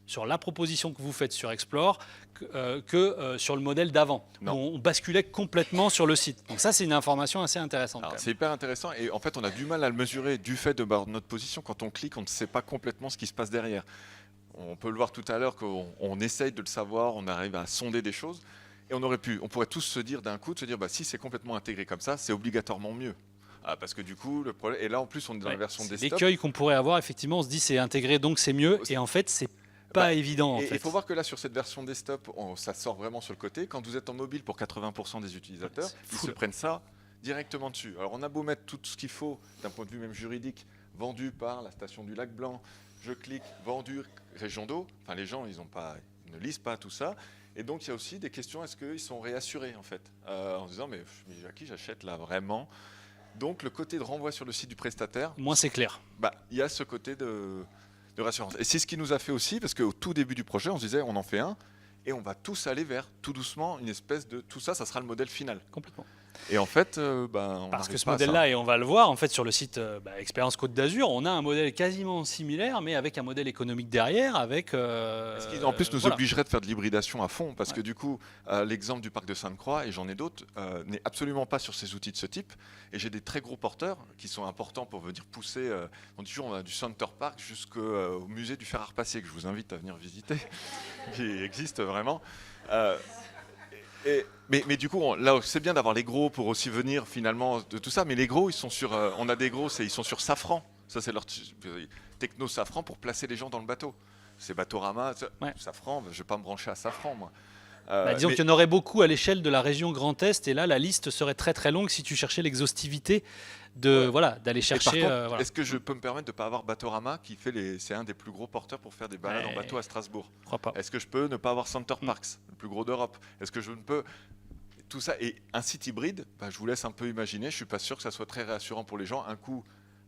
sur la proposition que vous faites sur Explore que sur le modèle d'avant, où on basculait complètement sur le site. Donc ça, c'est une information assez intéressante. C'est hyper intéressant, et en fait, on a du mal à le mesurer du fait de notre position. Quand on clique, on ne sait pas complètement ce qui se passe derrière. On peut le voir tout à l'heure qu'on essaye de le savoir, on arrive à sonder des choses, et on pourrait tous se dire d'un coup, si c'est complètement intégré comme ça, c'est obligatoirement mieux. Parce que du coup, le problème, et là en plus on est dans la version desktop. L'écueil qu'on pourrait avoir, effectivement, on se dit c'est intégré donc c'est mieux, et en fait c'est pas évident. Il faut voir que là sur cette version desktop, ça sort vraiment sur le côté. Quand vous êtes en mobile, pour 80% des utilisateurs, ils se prennent ça directement dessus. Alors on a beau mettre tout ce qu'il faut d'un point de vue même juridique, vendu par la station du Lac Blanc, je clique, vendu, Regiondo, enfin les gens ils ne lisent pas tout ça, et donc il y a aussi des questions, est-ce qu'ils sont réassurés en fait, en se disant mais à qui j'achète là vraiment? Donc le côté de renvoi sur le site du prestataire, moins c'est clair. Il y a ce côté de rassurance, et c'est ce qui nous a fait aussi, parce qu'au tout début du projet on se disait on en fait un, et on va tous aller vers tout doucement une espèce de tout ça sera le modèle final. Complètement. Et en fait, parce que ce modèle-là, et on va le voir en fait sur le site Expérience Côte d'Azur, on a un modèle quasiment similaire, mais avec un modèle économique derrière, avec. Ce qui en plus nous obligerait de faire de l'hybridation à fond, parce que du coup, l'exemple du parc de Sainte-Croix, et j'en ai d'autres, n'est absolument pas sur ces outils de ce type. Et j'ai des très gros porteurs qui sont importants pour venir pousser. On dit toujours, on a du Center Park jusqu'au musée du fer à repasser, que je vous invite à venir visiter, qui existe vraiment. Mais du coup, là, c'est bien d'avoir les gros pour aussi venir finalement de tout ça. Mais les gros, ils sont sur. On a des gros, ils sont sur Safran. Ça, c'est leur techno Safran pour placer les gens dans le bateau. C'est Batorama, Safran. Je ne vais pas me brancher à Safran, moi. Disons qu'il y en aurait beaucoup à l'échelle de la région Grand Est, et là, la liste serait très très longue si tu cherchais l'exhaustivité d'aller chercher. Par contre, est-ce que je peux me permettre de ne pas avoir Batorama qui fait c'est un des plus gros porteurs pour faire des balades en bateau à Strasbourg? Je crois pas. Est-ce que je peux ne pas avoir Center Parks, le plus gros d'Europe? Est-ce que je ne peux tout ça, et un site hybride, je vous laisse un peu imaginer. Je suis pas sûr que ça soit très rassurant pour les gens. Un coup,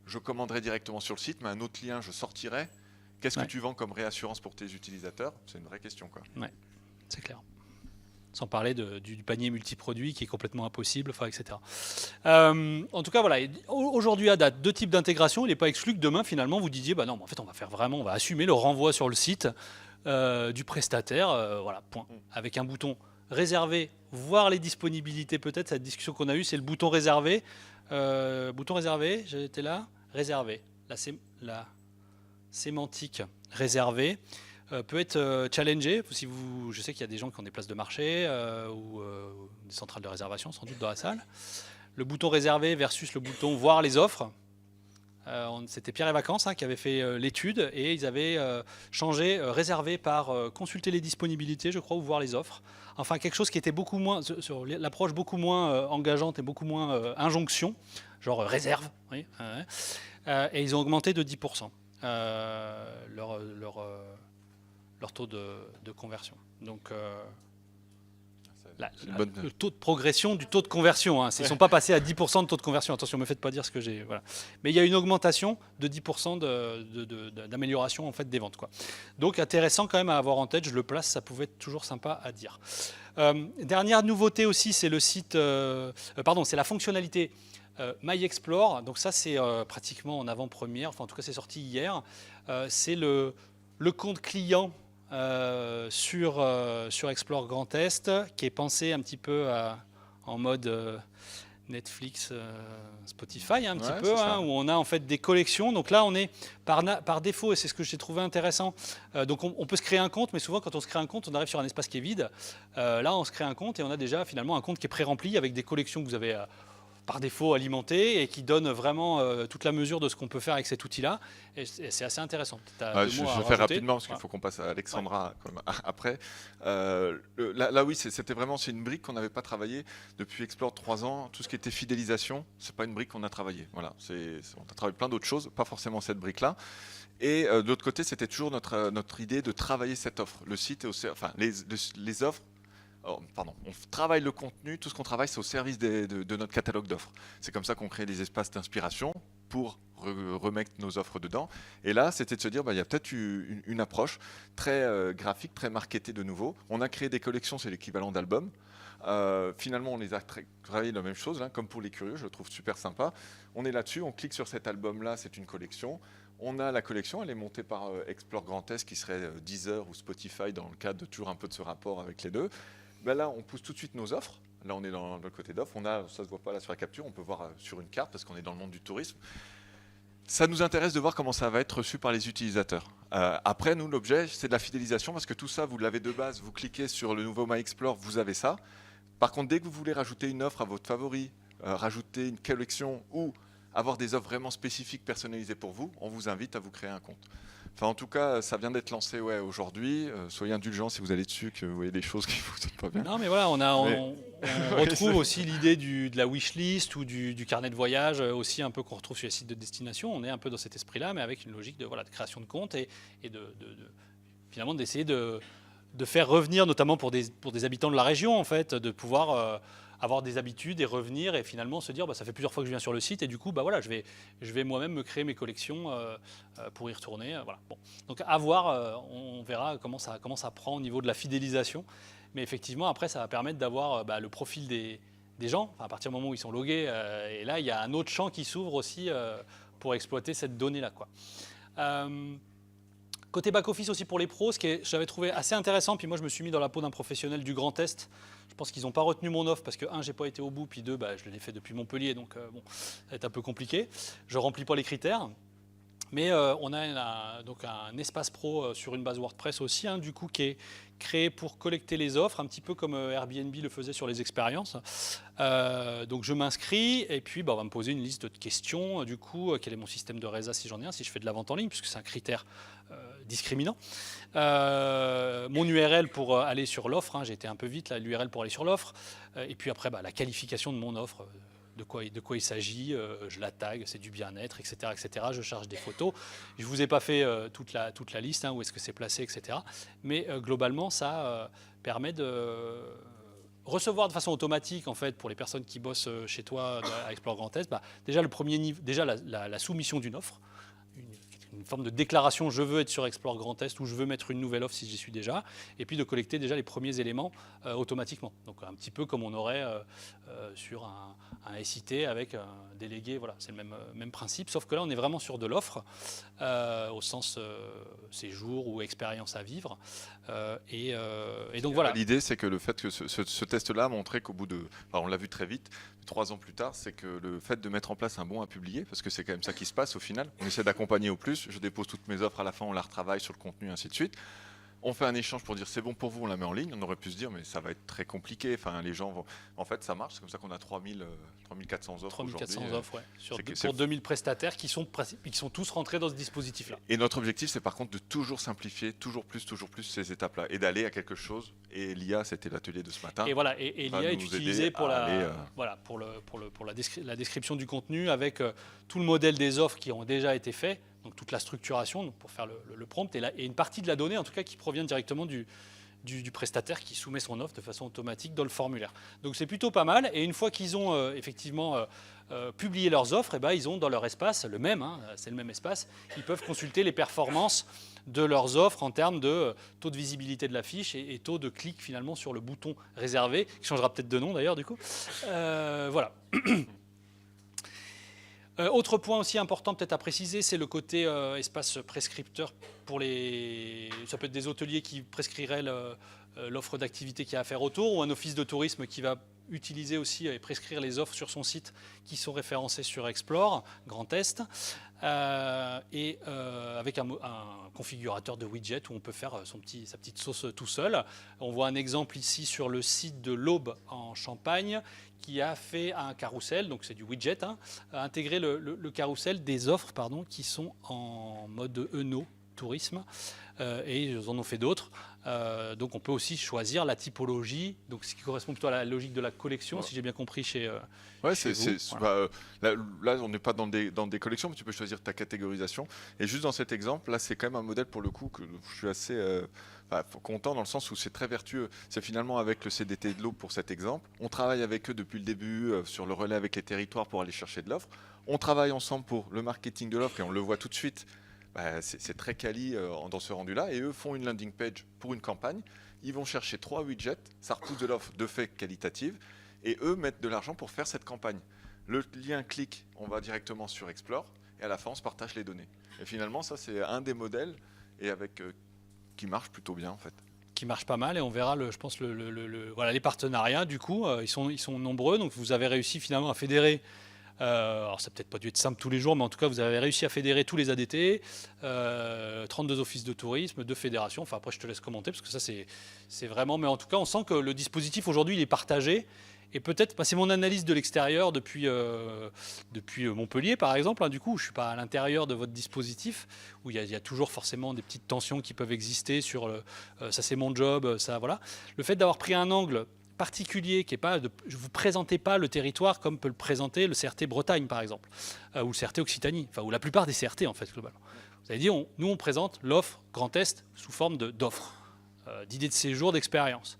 je commanderai directement sur le site, mais un autre lien, je sortirai. Qu'est-ce que tu vends comme réassurance pour tes utilisateurs? C'est une vraie question, quoi. Ouais, c'est clair. sans parler du panier multiproduit qui est complètement impossible, enfin, etc. En tout cas, voilà, aujourd'hui à date, 2 types d'intégration. Il n'est pas exclu que demain, finalement, vous disiez, bah non, en fait, on va assumer le renvoi sur le site du prestataire, voilà, point, avec un bouton réservé, voir les disponibilités peut-être. Cette discussion qu'on a eue, c'est le bouton réservé. J'étais là, réservé. La sémantique réservée peut être challengée. Je sais qu'il y a des gens qui ont des places de marché ou des centrales de réservation sans doute dans la salle. Le bouton réservé versus le bouton voir les offres. C'était Pierre et Vacances qui avait fait l'étude et ils avaient changé réservé par consulter les disponibilités, je crois, ou voir les offres. Enfin, quelque chose qui était beaucoup moins, sur l'approche beaucoup moins engageante et beaucoup moins injonction, genre réserve. Oui, et ils ont augmenté de 10% leur taux de conversion. Donc, le taux de progression du taux de conversion. Ils ne sont pas passés à 10% de taux de conversion. Attention, ne me faites pas dire ce que j'ai. Voilà. Mais il y a une augmentation de 10% d'amélioration en fait, des ventes. Quoi. Donc intéressant quand même à avoir en tête. Je le place, ça pouvait être toujours sympa à dire. Dernière nouveauté aussi, c'est le site. C'est la fonctionnalité MyExplore. Donc ça, c'est pratiquement en avant-première. Enfin, en tout cas, c'est sorti hier. C'est le compte client. Sur Explore Grand Est, qui est pensé un petit peu en mode Netflix, Spotify, un petit peu, où on a en fait des collections. Donc là, on est par défaut, et c'est ce que j'ai trouvé intéressant. Donc on peut se créer un compte, mais souvent quand on se crée un compte, on arrive sur un espace qui est vide. Là, on se crée un compte et on a déjà finalement un compte qui est pré-rempli avec des collections que vous avez par défaut alimenté et qui donne vraiment toute la mesure de ce qu'on peut faire avec cet outil-là. Et c'est assez intéressant. Je vais faire rapidement parce qu'il faut qu'on passe à Alexandra après. Là, oui, c'était vraiment une brique qu'on n'avait pas travaillée depuis Explore 3 ans. Tout ce qui était fidélisation, c'est pas une brique qu'on a travaillée. Voilà, on a travaillé plein d'autres choses, pas forcément cette brique-là. Et de l'autre côté, c'était toujours notre idée de travailler cette offre. Le site, les offres. On travaille le contenu, tout ce qu'on travaille, c'est au service de notre catalogue d'offres. C'est comme ça qu'on crée des espaces d'inspiration pour remettre nos offres dedans. Et là, c'était de se dire, il y a peut-être une approche très graphique, très marketée de nouveau. On a créé des collections, c'est l'équivalent d'albums. Finalement, on les a travaillé la même chose, comme pour les curieux, je le trouve super sympa. On est là-dessus, on clique sur cet album-là, c'est une collection. On a la collection, elle est montée par Explore Grand Est, qui serait Deezer ou Spotify dans le cadre de toujours un peu de ce rapport avec les deux. Là, on pousse tout de suite nos offres. Là, on est dans le côté d'offres. Ça ne se voit pas là sur la capture. On peut voir sur une carte parce qu'on est dans le monde du tourisme. Ça nous intéresse de voir comment ça va être reçu par les utilisateurs. Après, nous, l'objet, c'est de la fidélisation parce que tout ça, vous l'avez de base. Vous cliquez sur le nouveau MyExplore, vous avez ça. Par contre, dès que vous voulez rajouter une offre à votre favori, rajouter une collection ou avoir des offres vraiment spécifiques, personnalisées pour vous, on vous invite à vous créer un compte. Enfin, en tout cas, ça vient d'être lancé aujourd'hui. Soyez indulgents si vous allez dessus, que vous voyez des choses qui ne fonctionnent pas bien. Non, mais voilà, on retrouve aussi l'idée de la wishlist ou du carnet de voyage, aussi un peu qu'on retrouve sur les sites de destination. On est un peu dans cet esprit-là, mais avec une logique de création de compte et finalement d'essayer de faire revenir, notamment pour des habitants de la région, en fait, de pouvoir avoir des habitudes et revenir et finalement se dire ça fait plusieurs fois que je viens sur le site et du coup je vais moi-même me créer mes collections pour y retourner. Voilà. Bon. Donc à voir, on verra comment ça prend au niveau de la fidélisation. Mais effectivement, après, ça va permettre d'avoir le profil des gens, à partir du moment où ils sont logués. Et là, il y a un autre champ qui s'ouvre aussi pour exploiter cette donnée-là. Côté back-office aussi pour les pros, ce que j'avais trouvé assez intéressant, puis moi je me suis mis dans la peau d'un professionnel du Grand Est. Je pense qu'ils n'ont pas retenu mon offre parce que, j'ai pas été au bout, puis 2, je l'ai fait depuis Montpellier, donc ça va être un peu compliqué. Je remplis pas les critères. Mais on a donc un espace pro sur une base WordPress aussi, du coup, qui est créé pour collecter les offres, un petit peu comme Airbnb le faisait sur les expériences. Donc je m'inscris et puis on va me poser une liste de questions. Du coup, quel est mon système de résa si j'en ai un, si je fais de la vente en ligne, puisque c'est un critère discriminant. Mon URL pour aller sur l'offre, j'ai été un peu vite, l'URL pour aller sur l'offre. Et puis après, la qualification de mon offre. De quoi il s'agit, je la tag, c'est du bien-être, etc., etc. Je charge des photos. Je ne vous ai pas fait toute la liste, où est-ce que c'est placé, etc. Mais globalement, ça permet de recevoir de façon automatique, en fait, pour les personnes qui bossent chez toi à Explore Grand Est, déjà le premier niveau, déjà la soumission d'une offre, une une forme de déclaration, je veux être sur Explore Grand Est ou je veux mettre une nouvelle offre si j'y suis déjà, et puis de collecter déjà les premiers éléments automatiquement. Donc un petit peu comme on aurait sur un SIT avec un délégué, voilà, c'est le même principe, sauf que là on est vraiment sur de l'offre, au sens séjour ou expérience à vivre. Et donc voilà. L'idée, c'est que le fait que ce test-là a montré qu'au bout de, on l'a vu très vite, 3 ans plus tard, c'est que le fait de mettre en place un bon à publier, parce que c'est quand même ça qui se passe au final, on essaie d'accompagner au plus, je dépose toutes mes offres à la fin, on la retravaille sur le contenu, ainsi de suite. On fait un échange pour dire c'est bon pour vous, on la met en ligne. On aurait pu se dire mais ça va être très compliqué. Enfin, les gens vont. En fait, ça marche. C'est comme ça qu'on a 3400 offres aujourd'hui. 3400 offres, ouais. Pour 2000 prestataires qui sont tous rentrés dans ce dispositif-là. Et notre objectif, c'est par contre de toujours simplifier, toujours plus ces étapes-là, et d'aller à quelque chose. Et l'IA, c'était l'atelier de ce matin. Et voilà. Et l'IA est utilisée pour la description du contenu avec tout le modèle des offres qui ont déjà été faits. Donc toute la structuration donc pour faire le prompt et une partie de la donnée en tout cas qui provient directement du prestataire qui soumet son offre de façon automatique dans le formulaire. Donc c'est plutôt pas mal et une fois qu'ils ont effectivement publié leurs offres, ils ont dans leur espace le même, c'est le même espace, ils peuvent consulter les performances de leurs offres en termes de taux de visibilité de la fiche et taux de clic finalement sur le bouton réservé, qui changera peut-être de nom d'ailleurs du coup. Voilà. Autre point aussi important peut-être à préciser, c'est le côté espace prescripteur pour ça peut être des hôteliers qui prescriraient l'offre d'activité qu'il y a à faire autour ou un office de tourisme qui va utiliser aussi et prescrire les offres sur son site qui sont référencées sur Explore, Grand Est, avec un configurateur de widget où on peut faire sa petite sauce tout seul. On voit un exemple ici sur le site de l'Aube en Champagne qui a fait un carrousel, donc c'est du widget, a intégré le carrousel des offres qui sont en mode ENO, tourisme, et ils en ont fait d'autres. Donc on peut aussi choisir la typologie, donc ce qui correspond plutôt à la logique de la collection, si j'ai bien compris chez vous. Là, on n'est pas dans des collections, mais tu peux choisir ta catégorisation. Et juste dans cet exemple, là, c'est quand même un modèle pour le coup que je suis assez content dans le sens où c'est très vertueux. C'est finalement avec le CDT de l'Aube pour cet exemple. On travaille avec eux depuis le début sur le relais avec les territoires pour aller chercher de l'offre. On travaille ensemble pour le marketing de l'offre et on le voit tout de suite. C'est très quali dans ce rendu-là. Et eux font une landing page pour une campagne. Ils vont chercher 3 widgets. Ça repousse de l'offre de fait qualitative. Et eux mettent de l'argent pour faire cette campagne. Le lien clique, on va directement sur Explore. Et à la fin, on se partage les données. Et finalement, ça, c'est un des modèles et qui marche plutôt bien, en fait. Qui marche pas mal. Et on verra, je pense, voilà, les partenariats. Du coup, ils sont nombreux. Donc, vous avez réussi finalement à fédérer. Alors ça n'a peut-être pas dû être simple tous les jours, mais en tout cas vous avez réussi à fédérer tous les ADT, 32 offices de tourisme, 2 fédérations, enfin après je te laisse commenter parce que ça c'est vraiment, mais en tout cas on sent que le dispositif aujourd'hui il est partagé et peut-être, c'est mon analyse de l'extérieur depuis Montpellier par exemple, du coup je ne suis pas à l'intérieur de votre dispositif où il y a toujours forcément des petites tensions qui peuvent exister sur ça c'est mon job, ça voilà. Le fait d'avoir pris un angle particulier qui est pas je vous présentez pas le territoire comme peut le présenter le CRT Bretagne par exemple ou le CRT Occitanie, ou la plupart des CRT en fait globalement. Vous avez dit nous on présente l'offre Grand Est sous forme d'offres, d'idées de séjour, d'expérience.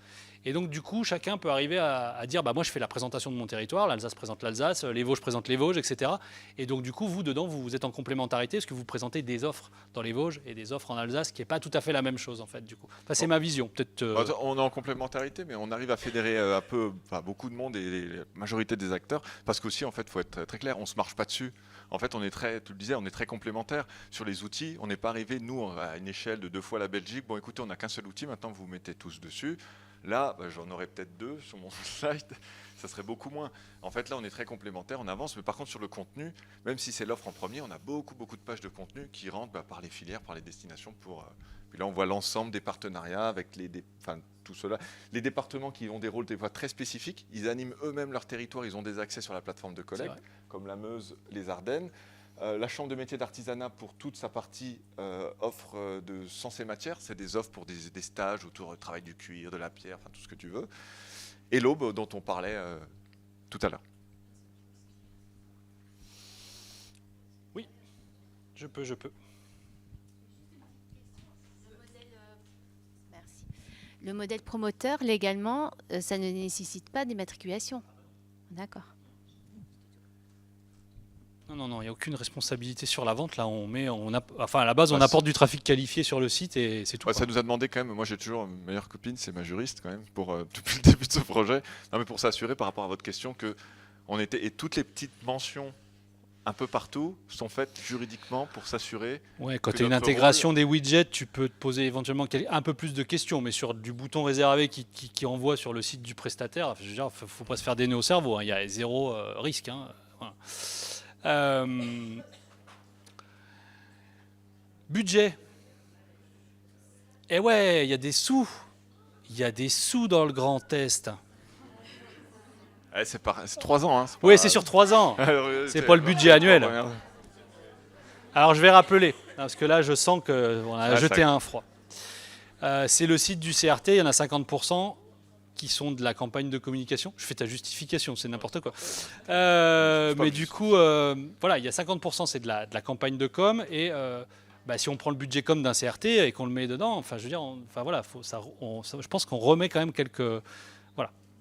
Et donc du coup chacun peut arriver à dire moi je fais la présentation de mon territoire, l'Alsace présente l'Alsace, les Vosges présentent les Vosges, etc. Et donc du coup vous dedans vous êtes en complémentarité parce que vous présentez des offres dans les Vosges et des offres en Alsace qui n'est pas tout à fait la même chose en fait du coup. C'est ma vision peut-être. On est en complémentarité mais on arrive à fédérer beaucoup de monde et la majorité des acteurs parce qu'aussi en fait faut être très clair, on se marche pas dessus. En fait, tu le disais, on est très complémentaires sur les outils. On n'est pas arrivé, nous, à une échelle de 2 fois la Belgique. Bon, écoutez, on n'a qu'un seul outil, maintenant vous mettez tous dessus. Là, j'en aurais peut-être 2 sur mon slide, ça serait beaucoup moins. En fait, là, on est très complémentaires, on avance. Mais par contre, sur le contenu, même si c'est l'offre en premier, on a beaucoup de pages de contenu qui rentrent par les filières, par les destinations. Puis là, on voit l'ensemble des partenariats avec tout cela. Les départements qui ont des rôles des fois très spécifiques, ils animent eux-mêmes leur territoire, ils ont des accès sur la plateforme de collecte, comme la Meuse, les Ardennes. La Chambre de métiers d'artisanat pour toute sa partie offre de sens et matière, c'est des offres pour des stages autour du travail du cuir, de la pierre, tout ce que tu veux. Et l'Aube dont on parlait tout à l'heure. Oui, je peux. Merci. Le modèle promoteur, légalement, ça ne nécessite pas d'immatriculation. D'accord. Non, il n'y a aucune responsabilité sur la vente. Là, à la base, on Bah, apporte du trafic qualifié sur le site et c'est tout. Ouais, quoi. ça nous a demandé quand même, moi j'ai toujours une meilleure copine, c'est ma juriste quand même, depuis le début de ce projet. Non mais pour s'assurer par rapport à votre question que et toutes les petites mentions un peu partout sont faites juridiquement pour s'assurer. Ouais, quand que tu as une notre intégration des widgets, tu peux te poser éventuellement un peu plus de questions, mais sur du bouton réservé qui envoie sur le site du prestataire, je veux dire, faut pas se faire des nœuds au cerveau. Hein. Il y a zéro risque. Hein. Voilà. Budget. Eh ouais, il y a des sous. Il y a des sous dans le Grand Est. C'est 3 ans. Hein, Oui, c'est sur 3 ans. C'est pas le budget annuel. Alors je vais rappeler, parce que là je sens qu'on a jeté un froid. C'est le site du CRT, il y en a 50% qui sont de la campagne de communication. Je fais ta justification, c'est n'importe quoi. Mais du coup, voilà, il y a 50% c'est de la campagne de com et si on prend le budget com d'un CRT et qu'on le met dedans, enfin je veux dire, je pense qu'on remet quand même quelques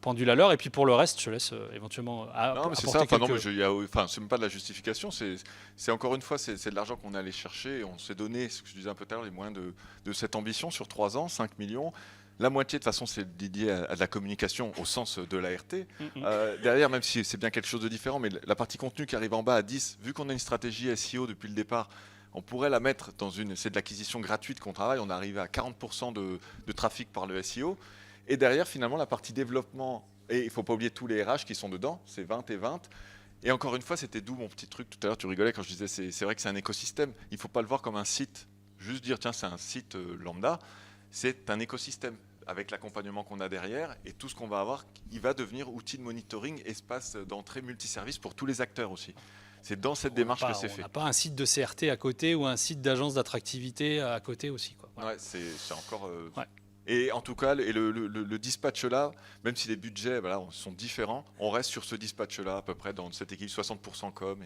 pendules à l'heure. Et puis pour le reste, je laisse éventuellement non, mais c'est ça. Enfin, non, mais c'est même pas de la justification. C'est encore une fois, c'est de l'argent qu'on est allé chercher. Et on s'est donné, ce que je disais un peu tout à l'heure, les moyens de cette ambition sur 3 ans, 5 millions. La moitié, de toute façon, c'est dédié à de la communication au sens de l'ART. Derrière, même si c'est bien quelque chose de différent, mais la partie contenu qui arrive en bas à 10, vu qu'on a une stratégie SEO depuis le départ, on pourrait la mettre dans c'est de l'acquisition gratuite qu'on travaille. On arrive à 40% de trafic par le SEO. Et derrière, finalement, la partie développement, et il ne faut pas oublier tous les RH qui sont dedans, c'est 20 et 20. Et encore une fois, c'était d'où mon petit truc. Tout à l'heure, tu rigolais quand je disais c'est vrai que c'est un écosystème. Il ne faut pas le voir comme un site, juste dire tiens, c'est un site lambda. C'est un écosystème avec l'accompagnement qu'on a derrière et tout ce qu'on va avoir, il va devenir outil de monitoring, espace d'entrée multiservice pour tous les acteurs aussi. C'est dans cette démarche que c'est fait. On n'a pas un site de CRT à côté ou un site d'agence d'attractivité à côté aussi. Quoi. Voilà. Ouais, c'est encore... Ouais. Et en tout cas, le dispatch là, même si les budgets sont différents, on reste sur ce dispatch là à peu près dans cette équipe 60% com.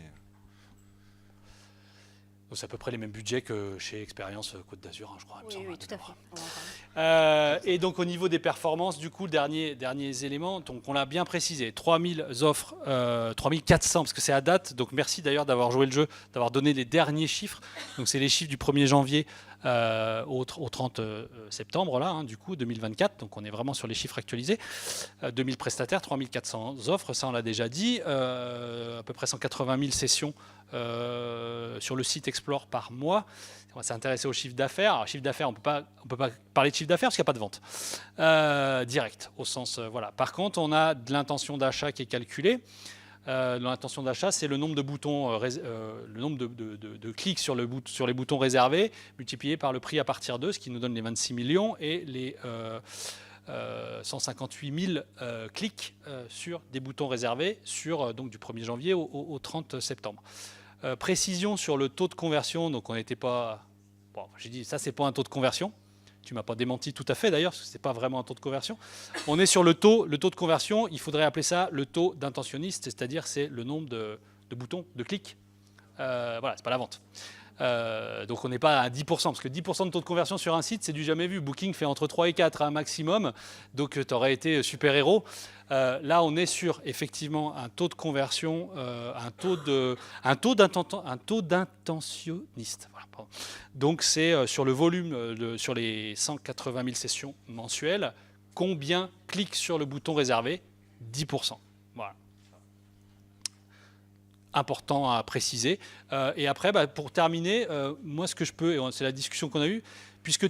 Donc c'est à peu près les mêmes budgets que chez Expérience Côte d'Azur, je crois. Oui, tout à fait. Et donc au niveau des performances, du coup, derniers éléments, donc on l'a bien précisé, 3000 offres, 3400, parce que c'est à date, donc merci d'ailleurs d'avoir joué le jeu, d'avoir donné les derniers chiffres. Donc c'est les chiffres du 1er janvier au 30 septembre, là, du coup, 2024, donc on est vraiment sur les chiffres actualisés. 2000 prestataires, 3400 offres, ça on l'a déjà dit, à peu près 180 000 sessions sur le site Explore par mois. On va s'intéresser au chiffre d'affaires. Alors, chiffre d'affaires, on peut pas parler de chiffre d'affaires parce qu'il n'y a pas de vente direct au sens voilà. Par contre, on a de l'intention d'achat qui est calculée. L'intention d'achat, c'est le nombre de boutons, le nombre de clics sur les boutons réservés multiplié par le prix à partir d'eux, ce qui nous donne les 26 millions et les 158 000 clics sur des boutons réservés donc du 1er janvier au 30 septembre. Précision sur le taux de conversion, donc on n'était pas... Bon, j'ai dit ça c'est pas un taux de conversion, tu m'as pas démenti tout à fait d'ailleurs, parce que c'est pas vraiment un taux de conversion. On est sur le taux de conversion, il faudrait appeler ça le taux d'intentionniste, c'est-à-dire c'est le nombre de boutons, de clics. Voilà, c'est pas la vente. Donc on n'est pas à 10%, parce que 10% de taux de conversion sur un site, c'est du jamais vu. Booking fait entre 3 et 4 un maximum, donc tu aurais été super-héros. Là, on est sur effectivement un taux de conversion, un taux d'intentionniste. Voilà, donc c'est sur le volume, sur les 180 000 sessions mensuelles, combien cliquent sur le bouton réservé ? 10%. Voilà. Important à préciser. Et après, pour terminer, moi ce que je peux, et c'est la discussion qu'on a eue, puisque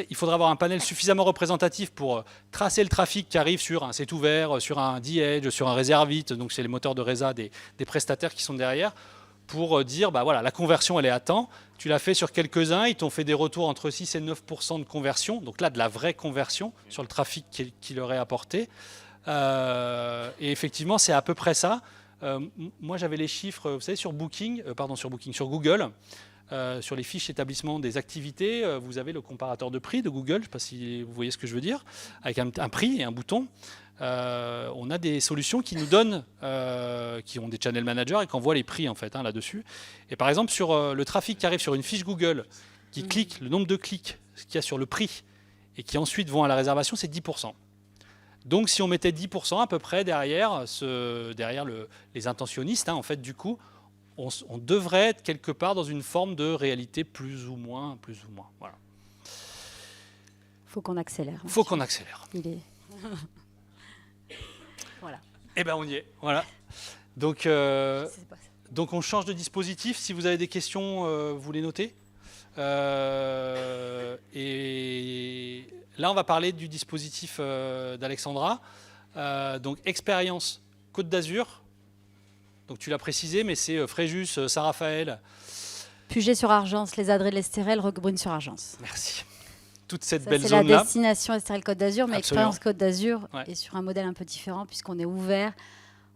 il faudra avoir un panel suffisamment représentatif pour tracer le trafic qui arrive sur un site ouvert, sur un D-Edge, sur un Reservit, donc c'est les moteurs de résa des prestataires qui sont derrière, pour dire, voilà, la conversion elle est à temps, tu l'as fait sur quelques-uns, ils t'ont fait des retours entre 6 et 9% de conversion, donc là de la vraie conversion sur le trafic qui leur est apporté. Et effectivement, c'est à peu près ça. Moi, j'avais les chiffres, vous savez, sur Google, sur les fiches établissement des activités, vous avez le comparateur de prix de Google, je ne sais pas si vous voyez ce que je veux dire, avec un prix et un bouton. On a des solutions qui nous donnent, qui ont des channel managers et qui envoient les prix en fait là-dessus. Et par exemple, sur le trafic qui arrive sur une fiche Google, qui clique, le nombre de clics qu'il y a sur le prix et qui ensuite vont à la réservation, c'est 10%. Donc si on mettait 10% à peu près derrière les intentionnistes, en fait, du coup, on devrait être quelque part dans une forme de réalité plus ou moins. Voilà. Faut qu'on accélère. Faut qu'on accélère. Il est... Voilà. Eh ben on y est. Voilà. Donc, C'est pas ça. donc on change de dispositif. Si vous avez des questions, vous les notez. Et là, on va parler du dispositif d'Alexandra. Donc expérience Côte d'Azur. Donc tu l'as précisé, mais c'est Fréjus, Saint-Raphaël. Puget-sur-Argence, les Adrets de l'Estérel, Roquebrune-sur-Argence. Merci. Toute cette Ça, belle c'est la zone-là. destination Estérel Côte d'Azur, mais Absolument. Expérience Côte d'Azur Ouais. est sur un modèle un peu différent puisqu'on est ouvert.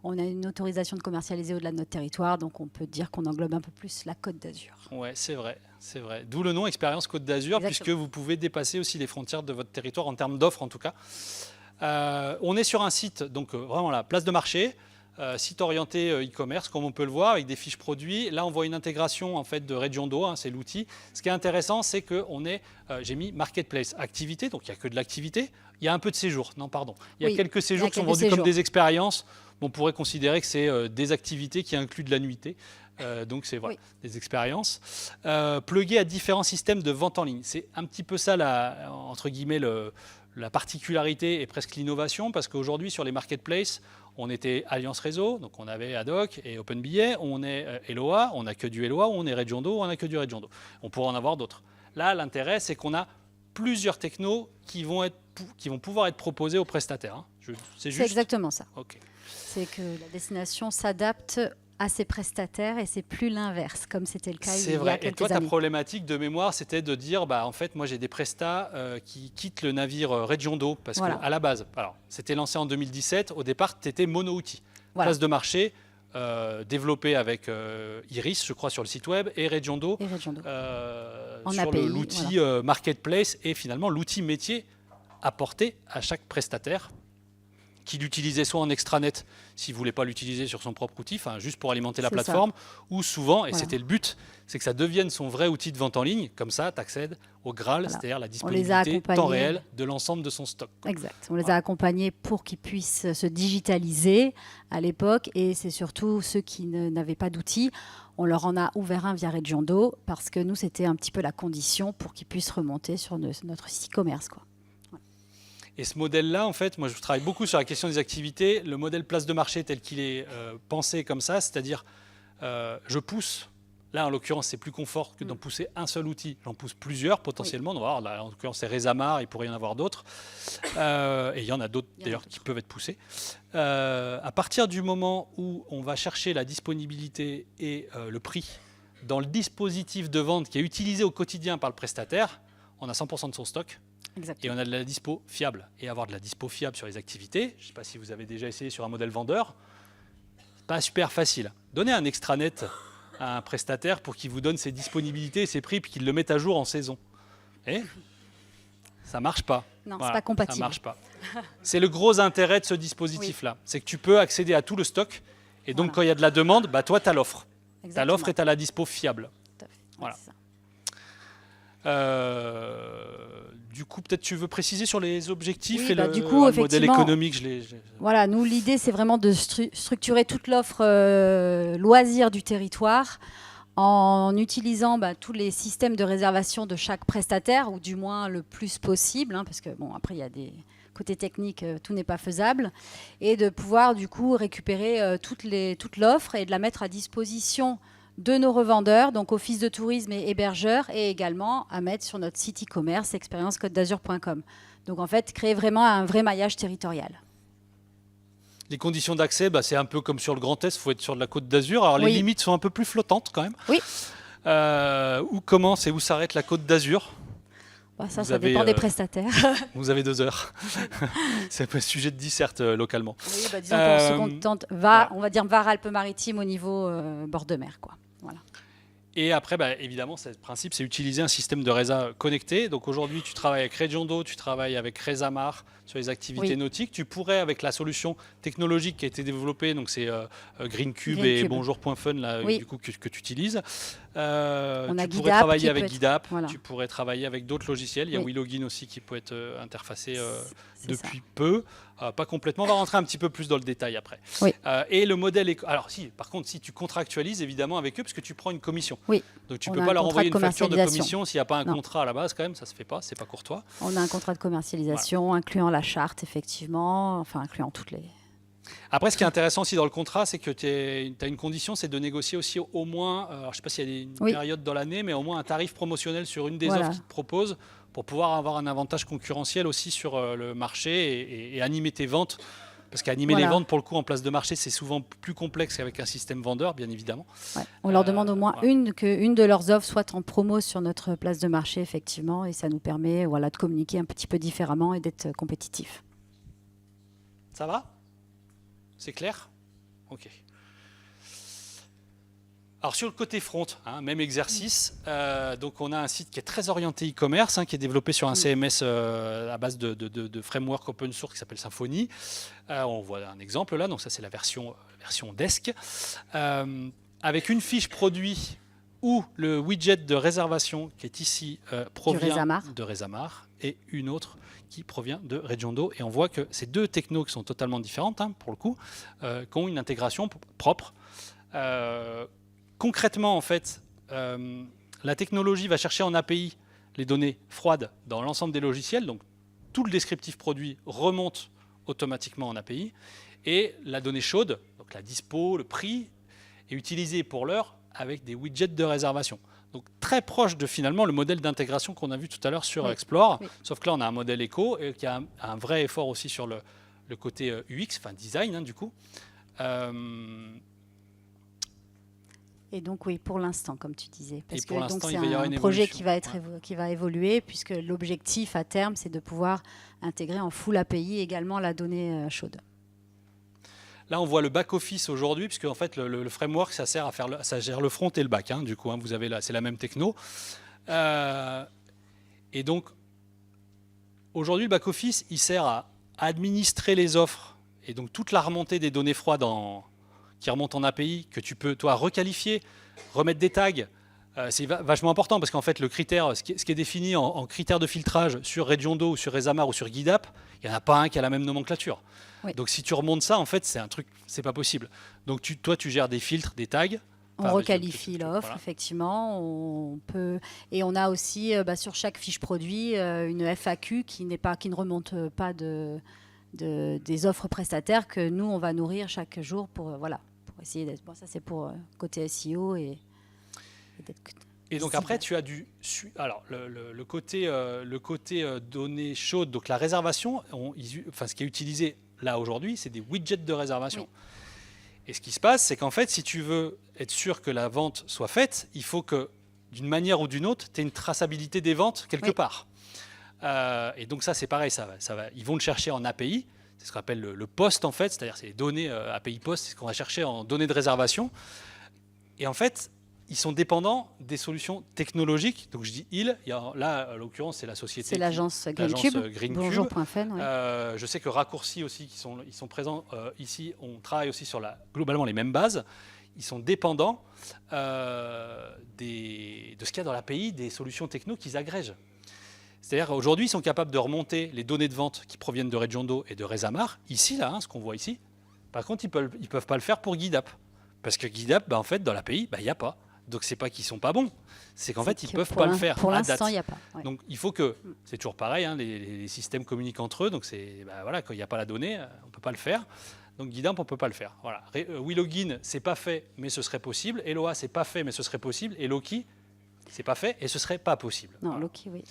On a une autorisation de commercialiser au-delà de notre territoire, donc on peut dire qu'on englobe un peu plus la Côte d'Azur. Ouais, c'est vrai. D'où le nom Expérience Côte d'Azur, Exactement. puisque vous pouvez dépasser aussi les frontières de votre territoire en termes d'offres, en tout cas. On est sur un site, donc vraiment la place de marché, site orienté e-commerce, comme on peut le voir, avec des fiches produits. Là, on voit une intégration en fait de Regiondo, c'est l'outil. Ce qui est intéressant, c'est qu'on est, j'ai mis marketplace activité, donc il n'y a que de l'activité. Il y a un peu de séjour, non pardon. Il y a Oui, quelques séjours qui sont quelques vendus comme séjours. des expériences. On pourrait considérer que c'est des activités qui incluent de la nuitée. Donc c'est voilà, des expériences. Pluguées à différents systèmes de vente en ligne. C'est un petit peu ça, entre guillemets, la particularité et presque l'innovation, parce qu'aujourd'hui, sur les marketplaces, on était Alliance Réseau, donc on avait Haddock et OpenBillet, on est Eloa, on n'a que du Eloa, on est Regiondo, on n'a que du Regiondo. On pourrait en avoir d'autres. Là, l'intérêt, c'est qu'on a plusieurs technos qui vont pouvoir être proposés aux prestataires. Hein. C'est C'est juste. exactement ça. Ok. C'est que la destination s'adapte à ses prestataires et c'est plus l'inverse, comme c'était le cas il C'est y a vrai. Et quelques toi, ta années. problématique de mémoire, c'était de dire, en fait, moi, j'ai des prestats qui quittent le navire Regiondo, parce Voilà. qu'à la base, alors, c'était lancé en 2017. Au départ, tu étais mono-outil. Voilà. Place de marché, développé avec Iris, je crois, sur le site web, et Regiondo Et Regiondo. En sur API, l'outil marketplace, et finalement l'outil métier apporté à chaque prestataire qui l'utilisait soit en extranet, s'il ne voulait pas l'utiliser sur son propre outil, juste pour alimenter la C'est plateforme, ou souvent, et Voilà. c'était le but, c'est que ça devienne son vrai outil de vente en ligne, comme ça tu accèdes au Graal, Voilà. c'est-à-dire la les a disponibilité accompagnés. temps réel de l'ensemble de son stock. Exact. On les a accompagnés pour qu'ils puissent se digitaliser à l'époque et c'est surtout ceux qui n'avaient pas d'outils. On leur en a ouvert un via Regiondo parce que nous, c'était un petit peu la condition pour qu'ils puissent remonter sur notre site e-commerce, quoi. Et ce modèle-là, en fait, moi je travaille beaucoup sur la question des activités. Le modèle place de marché tel qu'il est pensé comme ça, c'est-à-dire je pousse, là en l'occurrence c'est plus confort que d'en pousser un seul outil, j'en pousse plusieurs potentiellement. On va voir, là, en l'occurrence c'est Rezamar, il pourrait y en avoir d'autres. Et il y en a d'autres d'ailleurs qui peuvent être poussés. À partir du moment où on va chercher la disponibilité et le prix dans le dispositif de vente qui est utilisé au quotidien par le prestataire, on a 100% de son stock. Et Exactement. on a de la dispo fiable. Et avoir de la dispo fiable sur les activités, je ne sais pas si vous avez déjà essayé sur un modèle vendeur, c'est pas super facile. Donnez un extranet à un prestataire pour qu'il vous donne ses disponibilités et ses prix, puis qu'il le mette à jour en saison. Et ça marche pas. Non, Voilà, c'est pas compatible. Ça marche pas. C'est le gros intérêt de ce dispositif-là. C'est que tu peux accéder à tout le stock. Et donc, Voilà. quand il y a de la demande, toi, tu as l'offre. Tu as Exactement. l'offre et tu as la dispo fiable. Tout à fait. Ouais, Voilà. c'est ça. Du coup, peut-être tu veux préciser sur les objectifs Oui, et bah, le du coup, modèle effectivement, économique. Voilà, nous, l'idée, c'est vraiment de structurer toute l'offre loisir du territoire en utilisant tous les systèmes de réservation de chaque prestataire, ou du moins le plus possible, parce que, bon, après, il y a des côtés techniques, tout n'est pas faisable, et de pouvoir, du coup, récupérer toute l'offre et de la mettre à disposition de nos revendeurs, donc office de tourisme et hébergeurs, et également à mettre sur notre site e-commerce expériencecote-d'azur.com. Donc en fait, créer vraiment un vrai maillage territorial. Les conditions d'accès, c'est un peu comme sur le Grand Est, il faut être sur de la Côte d'Azur. Alors les Oui. limites sont un peu plus flottantes quand même. Oui. Où commence et où s'arrête la Côte d'Azur? Ça Vous avez, dépend des prestataires. Vous avez 2 heures. C'est un sujet de disserte localement. Oui, disons qu'on se contente, voilà. on va dire Var-Alpes-Maritimes au niveau bord de mer, quoi. Voilà. Et après, évidemment, le principe, c'est utiliser un système de résa connecté. Donc aujourd'hui, tu travailles avec Regiondo, tu travailles avec Rezamar sur les activités Oui. nautiques. Tu pourrais, avec la solution technologique qui a été développée, donc c'est Green Cube Green et Cube. Bonjour.fun là, Oui. du coup, que tu utilises, On a tu pourrais GuideApp travailler qui avec peut être- GuideApp, voilà. tu pourrais travailler avec d'autres logiciels. Il y a Oui. Willogin aussi qui peut être interfacé C'est ça. depuis peu. Pas complètement, on va rentrer un petit peu plus dans le détail après. Oui. Et le modèle est... Alors si, par contre, si tu contractualises évidemment avec eux, parce que tu prends une commission. Oui. Donc tu On peux a pas un leur contrat envoyer de une facture de commercialisation. commission s'il n'y a pas un Non. contrat à la base quand même, ça se fait pas, c'est pas courtois. On a un contrat de commercialisation incluant la charte, effectivement, enfin incluant toutes les... Après, ce qui est intéressant aussi dans le contrat, c'est que tu as une condition, c'est de négocier aussi au moins, alors, je ne sais pas s'il y a une Oui. période dans l'année, mais au moins un tarif promotionnel sur une des Voilà. offres qu'ils te proposent pour pouvoir avoir un avantage concurrentiel aussi sur le marché et animer tes ventes. Parce qu'animer Voilà. les ventes, pour le coup, en place de marché, c'est souvent plus complexe qu'avec un système vendeur, bien évidemment. Ouais. On leur demande au moins voilà. une de leurs offres soit en promo sur notre place de marché, effectivement, et ça nous permet de communiquer un petit peu différemment et d'être compétitif. Ça va? C'est clair? Ok. Alors sur le côté front, même exercice. Donc on a un site qui est très orienté e-commerce, qui est développé sur un CMS à base de framework open source qui s'appelle Symfony. On voit un exemple là, donc ça c'est la version desk. Avec une fiche produit où le widget de réservation qui est ici provient de Resamar et une autre qui provient de Regiondo. Et on voit que ces deux technos qui sont totalement différentes, pour le coup, qui ont une intégration propre. Concrètement, en fait, la technologie va chercher en API les données froides dans l'ensemble des logiciels. Donc, tout le descriptif produit remonte automatiquement en API. Et la donnée chaude, donc la dispo, le prix, est utilisée pour l'heure avec des widgets de réservation. Donc, très proche de finalement le modèle d'intégration qu'on a vu tout à l'heure sur Explore. Oui. Sauf que là, on a un modèle éco et qui a un vrai effort aussi sur le côté UX, enfin design, du coup. Et donc oui, pour l'instant, comme tu disais, parce que donc c'est un projet qui va évoluer, puisque l'objectif à terme, c'est de pouvoir intégrer en full API également la donnée chaude. Là, on voit le back-office aujourd'hui, puisque en fait, le framework, ça sert à faire, ça gère le front et le back. Du coup, vous avez là, c'est la même techno. Et donc, aujourd'hui, le back-office, il sert à administrer les offres et donc toute la remontée des données froides qui remontent en API, que tu peux, toi, requalifier, remettre des tags. C'est vachement important parce qu'en fait, le critère, ce qui est défini en critère de filtrage sur Regiondo ou sur Resamar ou sur GuideApp, il n'y en a pas un qui a la même nomenclature. Oui. Donc, si tu remontes ça, en fait, c'est un truc, c'est pas possible. Donc, toi, tu gères des filtres, des tags. On requalifie l'offre, voilà. Effectivement. On peut, et on a aussi sur chaque fiche produit une FAQ qui ne remonte pas des offres prestataires que nous, on va nourrir chaque jour pour essayer d'être... Bon, ça, c'est pour côté SEO et donc après, tu as alors le côté données chaudes, donc la réservation, ce qui est utilisé là aujourd'hui, c'est des widgets de réservation. Oui. Et ce qui se passe, c'est qu'en fait, si tu veux être sûr que la vente soit faite, il faut que, d'une manière ou d'une autre, tu aies une traçabilité des ventes quelque part. Et donc ça, c'est pareil, ils vont le chercher en API, c'est ce qu'on appelle le POST en fait, c'est-à-dire c'est les données API POST, c'est ce qu'on va chercher en données de réservation. Et en fait, ils sont dépendants des solutions technologiques. Donc je dis là, en l'occurrence, c'est la société. C'est l'agence Greencube. Bonjour.fun. Oui. Je sais que Raccourci aussi, ils sont présents ici. On travaille aussi sur globalement les mêmes bases. Ils sont dépendants de ce qu'il y a dans l'API, des solutions techno qu'ils agrègent. C'est-à-dire aujourd'hui, ils sont capables de remonter les données de vente qui proviennent de Regiondo et de Resamar. Ici, là, ce qu'on voit ici. Par contre, ils peuvent pas le faire pour GuideApp. Parce que GuideApp, en fait, dans l'API, il n'y a pas. Donc, c'est pas qu'ils sont pas bons. C'est qu'en fait, ils peuvent pas le faire. Pour l'instant, il n'y a pas. Ouais. Donc, il faut que... C'est toujours pareil, les systèmes communiquent entre eux. Donc, quand il n'y a pas la donnée, on ne peut pas le faire. Donc, GuideApp, on ne peut pas le faire. Voilà. Willogin, c'est pas fait, mais ce serait possible. Eloa, c'est pas fait, mais ce serait possible. Et Loki, c'est pas fait et ce serait pas possible. Non, Loki, oui.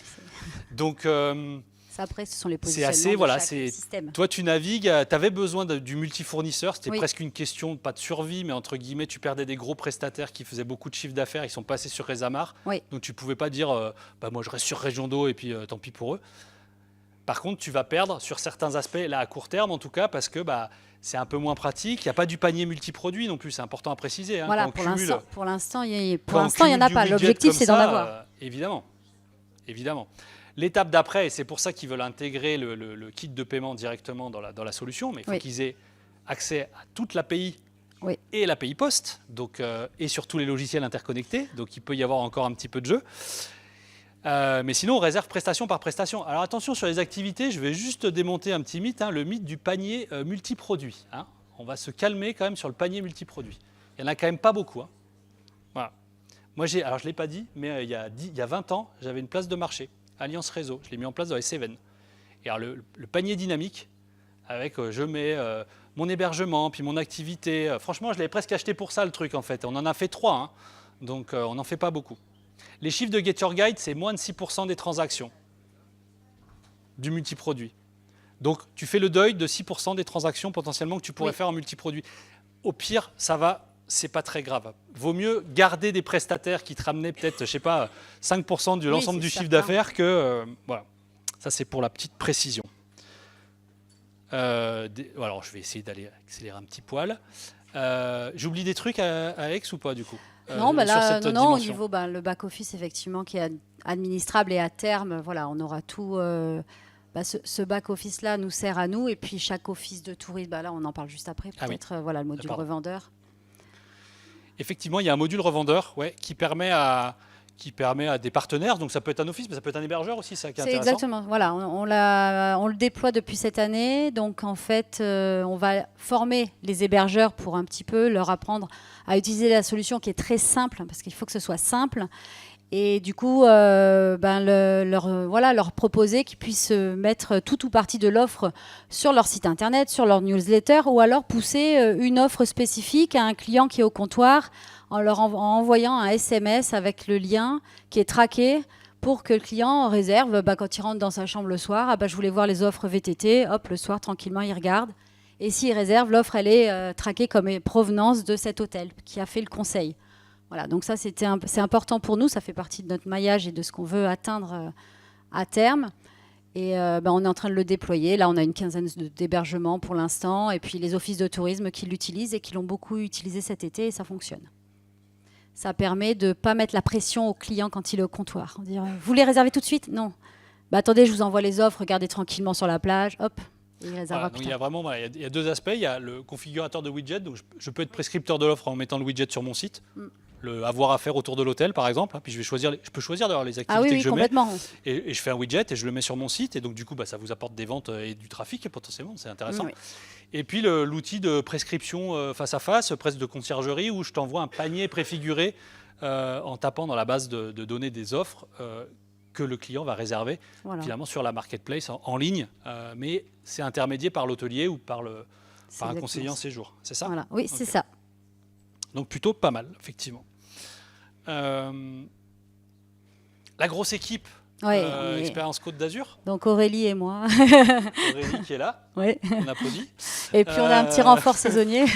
Donc, ça, après, ce sont les positionnements de chaque système. Toi, tu navigues, tu avais besoin du multifournisseur, c'était presque une question, pas de survie, mais entre guillemets, tu perdais des gros prestataires qui faisaient beaucoup de chiffre d'affaires, ils sont passés sur Resamar, donc tu pouvais pas dire, moi je reste sur Regiondo et puis tant pis pour eux. Par contre, tu vas perdre sur certains aspects, là à court terme en tout cas, parce que c'est un peu moins pratique. Il n'y a pas du panier multiproduit non plus, c'est important à préciser. Voilà, pour l'instant, il n'y en a pas. L'objectif, c'est d'en avoir. Évidemment. L'étape d'après, et c'est pour ça qu'ils veulent intégrer le kit de paiement directement dans la solution, mais il faut qu'ils aient accès à toute l'API Oui. et l'API Post, donc, et sur tous les logiciels interconnectés. Donc il peut y avoir encore un petit peu de jeu. Mais sinon, on réserve prestation par prestation. Alors attention, sur les activités, je vais juste démonter un petit mythe, le mythe du panier multiproduit. On va se calmer quand même sur le panier multiproduit. Il n'y en a quand même pas beaucoup. Voilà. Moi, alors je ne l'ai pas dit, mais il y a 20 ans, j'avais une place de marché, Alliance Réseau. Je l'ai mis en place dans les Cévennes. Et alors le panier dynamique, avec je mets mon hébergement, puis mon activité. Franchement, je l'avais presque acheté pour ça, le truc, en fait. On en a fait 3, donc on n'en fait pas beaucoup. Les chiffres de Get Your Guide, c'est moins de 6% des transactions du multiproduit. Donc, tu fais le deuil de 6% des transactions potentiellement que tu pourrais faire en multiproduit. Au pire, ça va, c'est pas très grave. Vaut mieux garder des prestataires qui te ramenaient peut-être, je sais pas, 5% de l'ensemble du chiffre d'affaires que... voilà. Ça, c'est pour la petite précision. Alors, je vais essayer d'aller accélérer un petit poil. J'oublie des trucs, Alex, ou pas, du coup Non, là, non, au niveau le back-office, effectivement, qui est administrable et à terme, voilà, on aura tout. Ce back-office-là nous sert à nous. Et puis, chaque office de tourisme, là, on en parle juste après, peut-être, voilà, le module revendeur. Effectivement, il y a un module revendeur qui permet à des partenaires, donc ça peut être un office, mais ça peut être un hébergeur aussi, ça qui est intéressant. Exactement, voilà, on le déploie depuis cette année, donc en fait, on va former les hébergeurs pour un petit peu leur apprendre à utiliser la solution qui est très simple, parce qu'il faut que ce soit simple, et du coup, leur proposer qu'ils puissent mettre tout ou partie de l'offre sur leur site internet, sur leur newsletter, ou alors pousser une offre spécifique à un client qui est au comptoir, en leur envoyant un SMS avec le lien qui est traqué pour que le client réserve quand il rentre dans sa chambre le soir. Je voulais voir les offres VTT. Hop, le soir, tranquillement, il regarde. Et s'il réserve, l'offre, elle est traquée comme provenance de cet hôtel qui a fait le conseil. Voilà, donc ça, c'est important pour nous. Ça fait partie de notre maillage et de ce qu'on veut atteindre à terme. Et on est en train de le déployer. Là, on a une quinzaine d'hébergements pour l'instant. Et puis, les offices de tourisme qui l'utilisent et qui l'ont beaucoup utilisé cet été. Et ça fonctionne. Ça permet de ne pas mettre la pression au client quand il est au comptoir. Dire, vous les réservez tout de suite? Non. Attendez, je vous envoie les offres, regardez tranquillement sur la plage. Hop, et il réservera plus tard. Il y a deux aspects. Il y a le configurateur de widget. Donc je peux être prescripteur de l'offre en mettant le widget sur mon site. Le avoir à faire autour de l'hôtel, par exemple. Puis je peux choisir d'ailleurs les activités que je mets. Et je fais un widget et je le mets sur mon site. Et donc, du coup, ça vous apporte des ventes et du trafic potentiellement. C'est intéressant. Et puis, l'outil de prescription face à face, presque de conciergerie, où je t'envoie un panier préfiguré en tapant dans la base de données des offres que le client va réserver finalement sur la marketplace en ligne. Mais c'est intermédié par l'hôtelier ou par un conseiller en séjour. C'est ça? Voilà. Oui, c'est ça. Donc, plutôt pas mal, effectivement. La grosse équipe Expérience Côte d'Azur. Donc Aurélie et moi. Aurélie qui est là. Oui. On applaudit. Et puis on a un petit renfort saisonnier.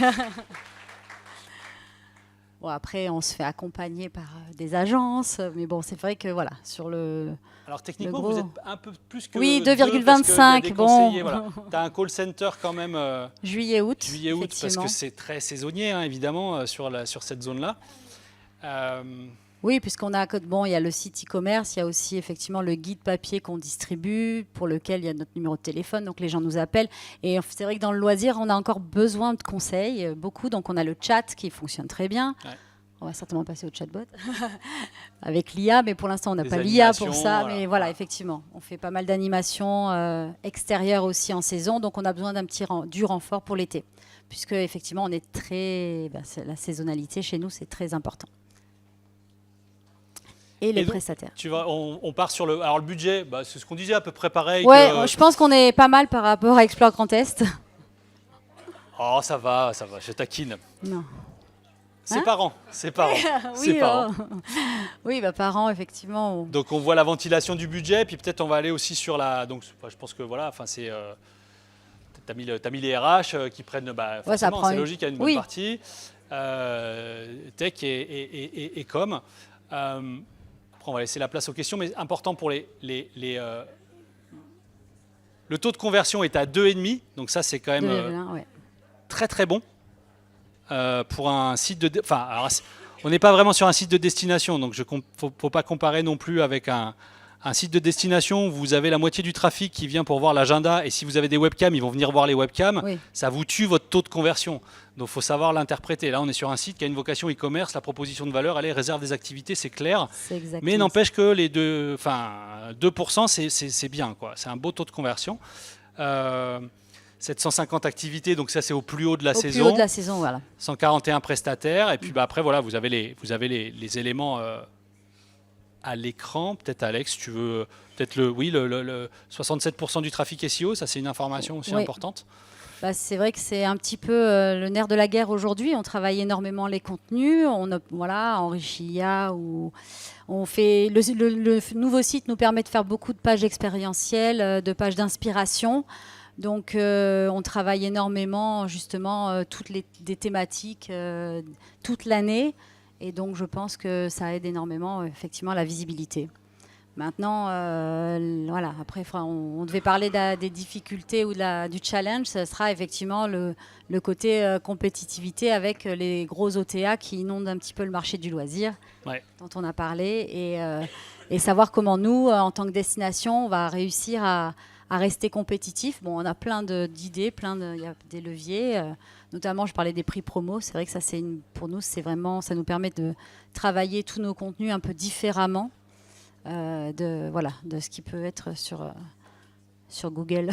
Bon, après, on se fait accompagner par des agences, mais bon, c'est vrai que voilà, sur le. Alors techniquement, vous êtes un peu plus que. Oui, 2,25. Bon. Voilà. Tu as un call center quand même. Juillet-août. Juillet-août, parce que c'est très saisonnier, évidemment, sur cette zone-là. Oui, puisqu'on a, il y a le site e-commerce, il y a aussi effectivement le guide papier qu'on distribue, pour lequel il y a notre numéro de téléphone, donc les gens nous appellent. Et c'est vrai que dans le loisir, on a encore besoin de conseils, beaucoup. Donc on a le chat qui fonctionne très bien. Ouais. On va certainement passer au chatbot avec l'IA, mais pour l'instant, on n'a pas l'IA pour ça. Voilà. Mais voilà, effectivement, on fait pas mal d'animations extérieures aussi en saison, donc on a besoin du renfort pour l'été, puisque effectivement, on est la saisonnalité chez nous, c'est très important. Et les prestataires. On part sur le. Alors le budget, c'est ce qu'on disait à peu près pareil. Ouais, je pense qu'on est pas mal par rapport à Explore Grand Est. Oh, ça va, je taquine. Non. Hein? Par an. Oui, oui, par an, effectivement. Donc on voit la ventilation du budget, puis peut-être on va aller aussi sur la. Donc je pense que voilà, c'est. T'as mis les RH qui prennent. Forcément, c'est logique, il y a une bonne partie. Tech et com. Après, on va laisser la place aux questions, mais important pour le taux de conversion est à 2,5, donc ça c'est quand même très très bon pour un site de. On n'est pas vraiment sur un site de destination, donc faut pas comparer non plus avec un Un site de destination, vous avez la moitié du trafic qui vient pour voir l'agenda, et si vous avez des webcams, ils vont venir voir les webcams. Oui. Ça vous tue votre taux de conversion. Donc il faut savoir l'interpréter. Là, on est sur un site qui a une vocation e-commerce, la proposition de valeur, elle est réserve des activités, c'est clair. C'est exactement Mais n'empêche que les 2%, c'est bien, quoi. C'est un beau taux de conversion. 750 activités, donc ça c'est au plus haut de la au saison. plus haut de la saison, voilà. 141 prestataires, et puis après voilà, vous avez les éléments à l'écran. Peut-être Alex, tu veux peut-être le 67% du trafic SEO, ça c'est une information aussi Oui. importante. Bah, c'est vrai que c'est un petit peu le nerf de la guerre aujourd'hui. On travaille énormément les contenus, enrichit IA, ou on fait le nouveau site nous permet de faire beaucoup de pages expérientielles, de pages d'inspiration. Donc on travaille énormément justement des thématiques toute l'année, et donc je pense que ça aide énormément effectivement à la visibilité. Maintenant, voilà, après on devait parler des difficultés ou du challenge, ça sera effectivement le côté compétitivité avec les gros OTA qui inondent un petit peu le marché du loisir, Ouais. dont on a parlé, et savoir comment nous, en tant que destination, on va réussir à rester compétitif. Bon, on a plein d'idées, il y a des leviers, notamment je parlais des prix promo. C'est vrai que ça, pour nous, c'est vraiment, ça nous permet de travailler tous nos contenus un peu différemment de ce qui peut être sur Google.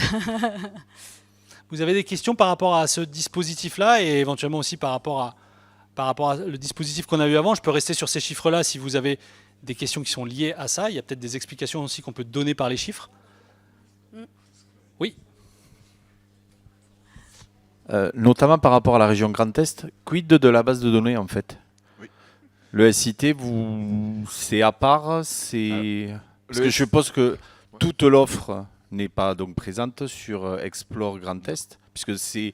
Vous avez des questions par rapport à ce dispositif-là, et éventuellement aussi par rapport à le dispositif qu'on a eu avant? Je peux rester sur ces chiffres-là si vous avez des questions qui sont liées à ça. Il y a peut-être des explications aussi qu'on peut donner par les chiffres. Oui. Notamment par rapport à la région Grand Est, quid de la base de données en fait? Oui. Le SIT, c'est à part, parce que je suppose que toute l'offre n'est pas donc présente sur Explore Grand Est, puisque c'est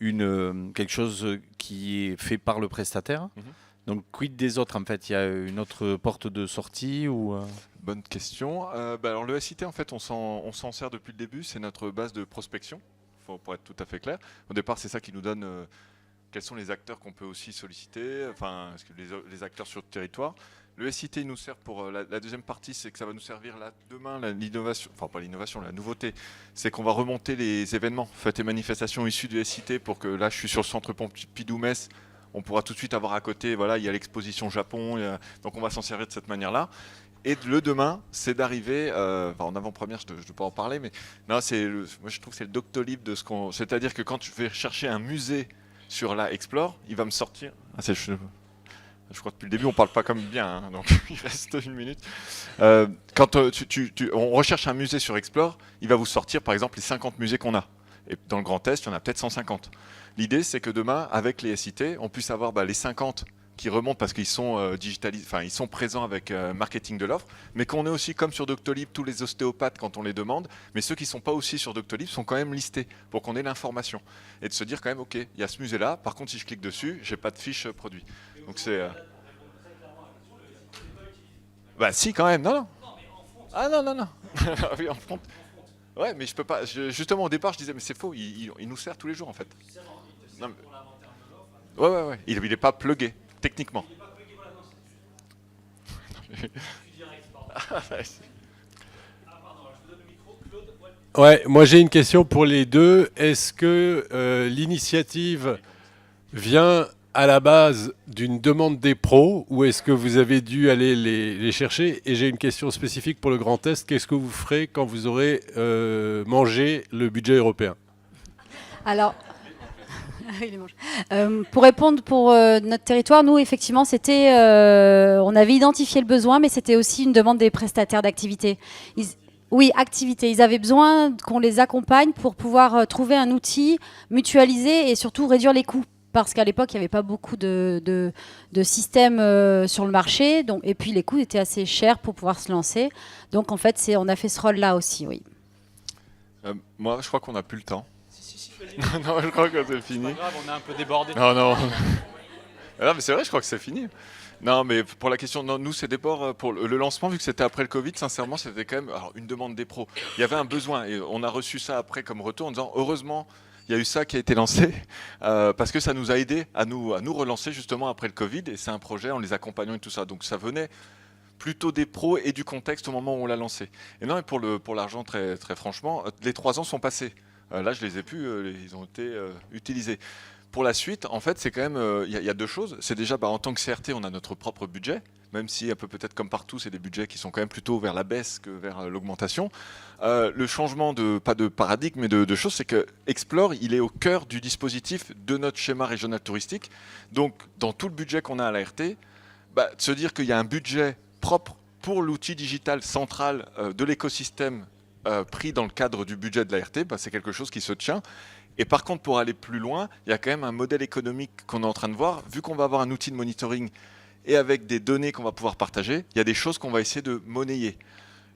quelque chose qui est fait par le prestataire. Donc quid des autres en fait? Il y a une autre porte de sortie ou Bonne question. Alors le SIT, en fait, on s'en sert depuis le début. C'est notre base de prospection, pour être tout à fait clair. Au départ, c'est ça qui nous donne quels sont les acteurs qu'on peut aussi solliciter, est-ce que les acteurs sur le territoire. Le SIT nous sert pour la deuxième partie, c'est que ça va nous servir là demain, l'innovation, enfin pas l'innovation, la nouveauté, c'est qu'on va remonter les événements, fêtes et manifestations issus du SIT, pour que là, je suis sur le centre Pompidou-Metz, on pourra tout de suite avoir à côté, voilà, il y a l'exposition Japon, donc on va s'en servir de cette manière-là. Et le demain, c'est d'arriver, en avant-première, je ne dois pas en parler, mais non, moi je trouve que c'est le Doctolib de ce qu'on. C'est-à-dire que quand je vais chercher un musée sur la Explore, il va me sortir. Je crois que depuis le début, on ne parle pas comme bien, hein, donc il reste une minute. Quand on recherche un musée sur Explore, il va vous sortir par exemple les 50 musées qu'on a. Et dans le Grand Est, il y en a peut-être 150. L'idée, c'est que demain, avec les SIT, on puisse avoir les 50 qui remontent parce qu'ils sont digitalisés, ils sont présents avec marketing de l'offre, mais qu'on ait aussi, comme sur Doctolib, tous les ostéopathes quand on les demande, mais ceux qui ne sont pas aussi sur Doctolib sont quand même listés pour qu'on ait l'information et de se dire quand même, ok, il y a ce musée-là, par contre si je clique dessus, j'ai pas de fiche produit. Donc c'est si quand même, non. Ah non. Oui, en front. Ouais, mais je peux pas. Justement au départ, je disais mais c'est faux, il nous sert tous les jours en fait. Non, mais... Ouais. Il n'est pas plugué. Techniquement. Ouais, moi j'ai une question pour les deux. Est-ce que l'initiative vient à la base d'une demande des pros, ou est-ce que vous avez dû aller les chercher? Et j'ai une question spécifique pour le Grand Est. Qu'est-ce que vous ferez quand vous aurez mangé le budget européen? Alors, pour répondre pour notre territoire, nous, effectivement, on avait identifié le besoin, mais c'était aussi une demande des prestataires d'activité. Oui, activité. Ils avaient besoin qu'on les accompagne pour pouvoir trouver un outil mutualisé et surtout réduire les coûts. Parce qu'à l'époque, il n'y avait pas beaucoup de systèmes sur le marché. Et puis, les coûts étaient assez chers pour pouvoir se lancer. Donc, en fait, on a fait ce rôle-là aussi, oui. Moi, je crois qu'on n'a plus le temps. Non, je crois que c'est fini. C'est pas grave, on a un peu débordé. Non. Non, mais c'est vrai, je crois que c'est fini. Non, mais pour la question, non, nous, c'est d'abord pour le lancement, vu que c'était après le Covid, sincèrement, c'était quand même une demande des pros. Il y avait un besoin et on a reçu ça après comme retour en disant heureusement, il y a eu ça qui a été lancé parce que ça nous a aidé à nous relancer justement après le Covid, et c'est un projet en les accompagnant et tout ça. Donc ça venait plutôt des pros et du contexte au moment où on l'a lancé. Et non, et pour l'argent, très, très franchement, les 3 ans sont passés. Là, je les ai plus, ils ont été utilisés. Pour la suite, en fait, c'est quand même, il y a 2 choses. C'est déjà, en tant que CRT, on a notre propre budget, même si un peu peut-être comme partout, c'est des budgets qui sont quand même plutôt vers la baisse que vers l'augmentation. Le changement pas de paradigme, mais de choses, c'est que Explore, il est au cœur du dispositif de notre schéma régional touristique. Donc, dans tout le budget qu'on a à l'ART, de se dire qu'il y a un budget propre pour l'outil digital central de l'écosystème pris dans le cadre du budget de l'ART, c'est quelque chose qui se tient. Et par contre, pour aller plus loin, il y a quand même un modèle économique qu'on est en train de voir. Vu qu'on va avoir un outil de monitoring et avec des données qu'on va pouvoir partager, il y a des choses qu'on va essayer de monnayer.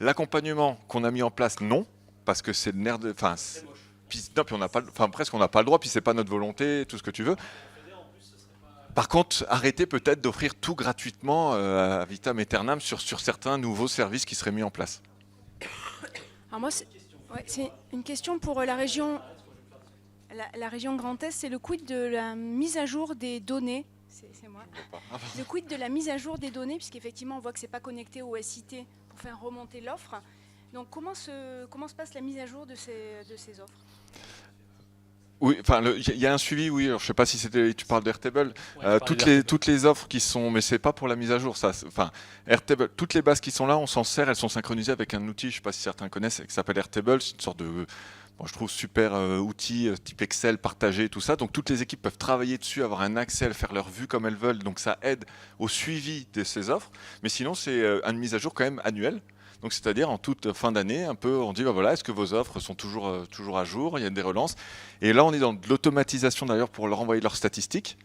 L'accompagnement qu'on a mis en place, non, parce que c'est le nerf de... puis on n'a pas, presque on n'a pas le droit, puis c'est pas notre volonté, tout ce que tu veux. Par contre, arrêtez peut-être d'offrir tout gratuitement à vitam aeternam sur certains nouveaux services qui seraient mis en place. Alors moi, c'est une question pour la région... La région Grand Est, c'est le quid de la mise à jour des données. C'est moi. Le quid de la mise à jour des données, puisqu'effectivement, on voit que ce n'est pas connecté au SIT pour faire remonter l'offre. Donc, comment se passe la mise à jour de ces offres ? Oui, il y a un suivi, oui. Alors, je ne sais pas si tu parles d'Airtable. Toutes les offres qui sont, mais c'est pas pour la mise à jour. Airtable, toutes les bases qui sont là, on s'en sert. Elles sont synchronisées avec un outil. Je ne sais pas si certains connaissent, qui s'appelle Airtable. C'est une sorte de je trouve super outil type Excel partagé, tout ça. Donc toutes les équipes peuvent travailler dessus, avoir un accès, faire leur vue comme elles veulent. Donc ça aide au suivi de ces offres. Mais sinon, c'est une mise à jour quand même annuelle. Donc c'est-à-dire en toute fin d'année, un peu, on dit est-ce que vos offres sont toujours à jour ? Il y a des relances. Et là, on est dans de l'automatisation d'ailleurs pour leur envoyer leurs statistiques.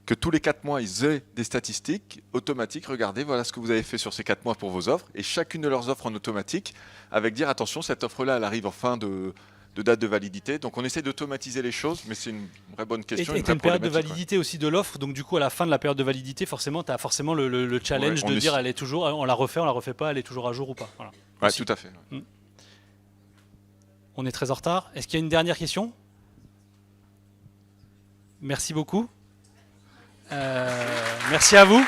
Que tous les 4 mois, ils aient des statistiques automatiques. Regardez, voilà ce que vous avez fait sur ces 4 mois pour vos offres. Et chacune de leurs offres en automatique, avec dire attention, cette offre-là, elle arrive en fin de date de validité. Donc on essaie d'automatiser les choses, mais c'est une vraie bonne question. Et tu as une période de validité aussi de l'offre, donc du coup à la fin de la période de validité, forcément tu as forcément le challenge de dire elle est toujours, on la refait pas, elle est toujours à jour ou pas. Voilà. Ouais, tout à fait. On est très en retard. Est-ce qu'il y a une dernière question ? Merci beaucoup. Merci à vous.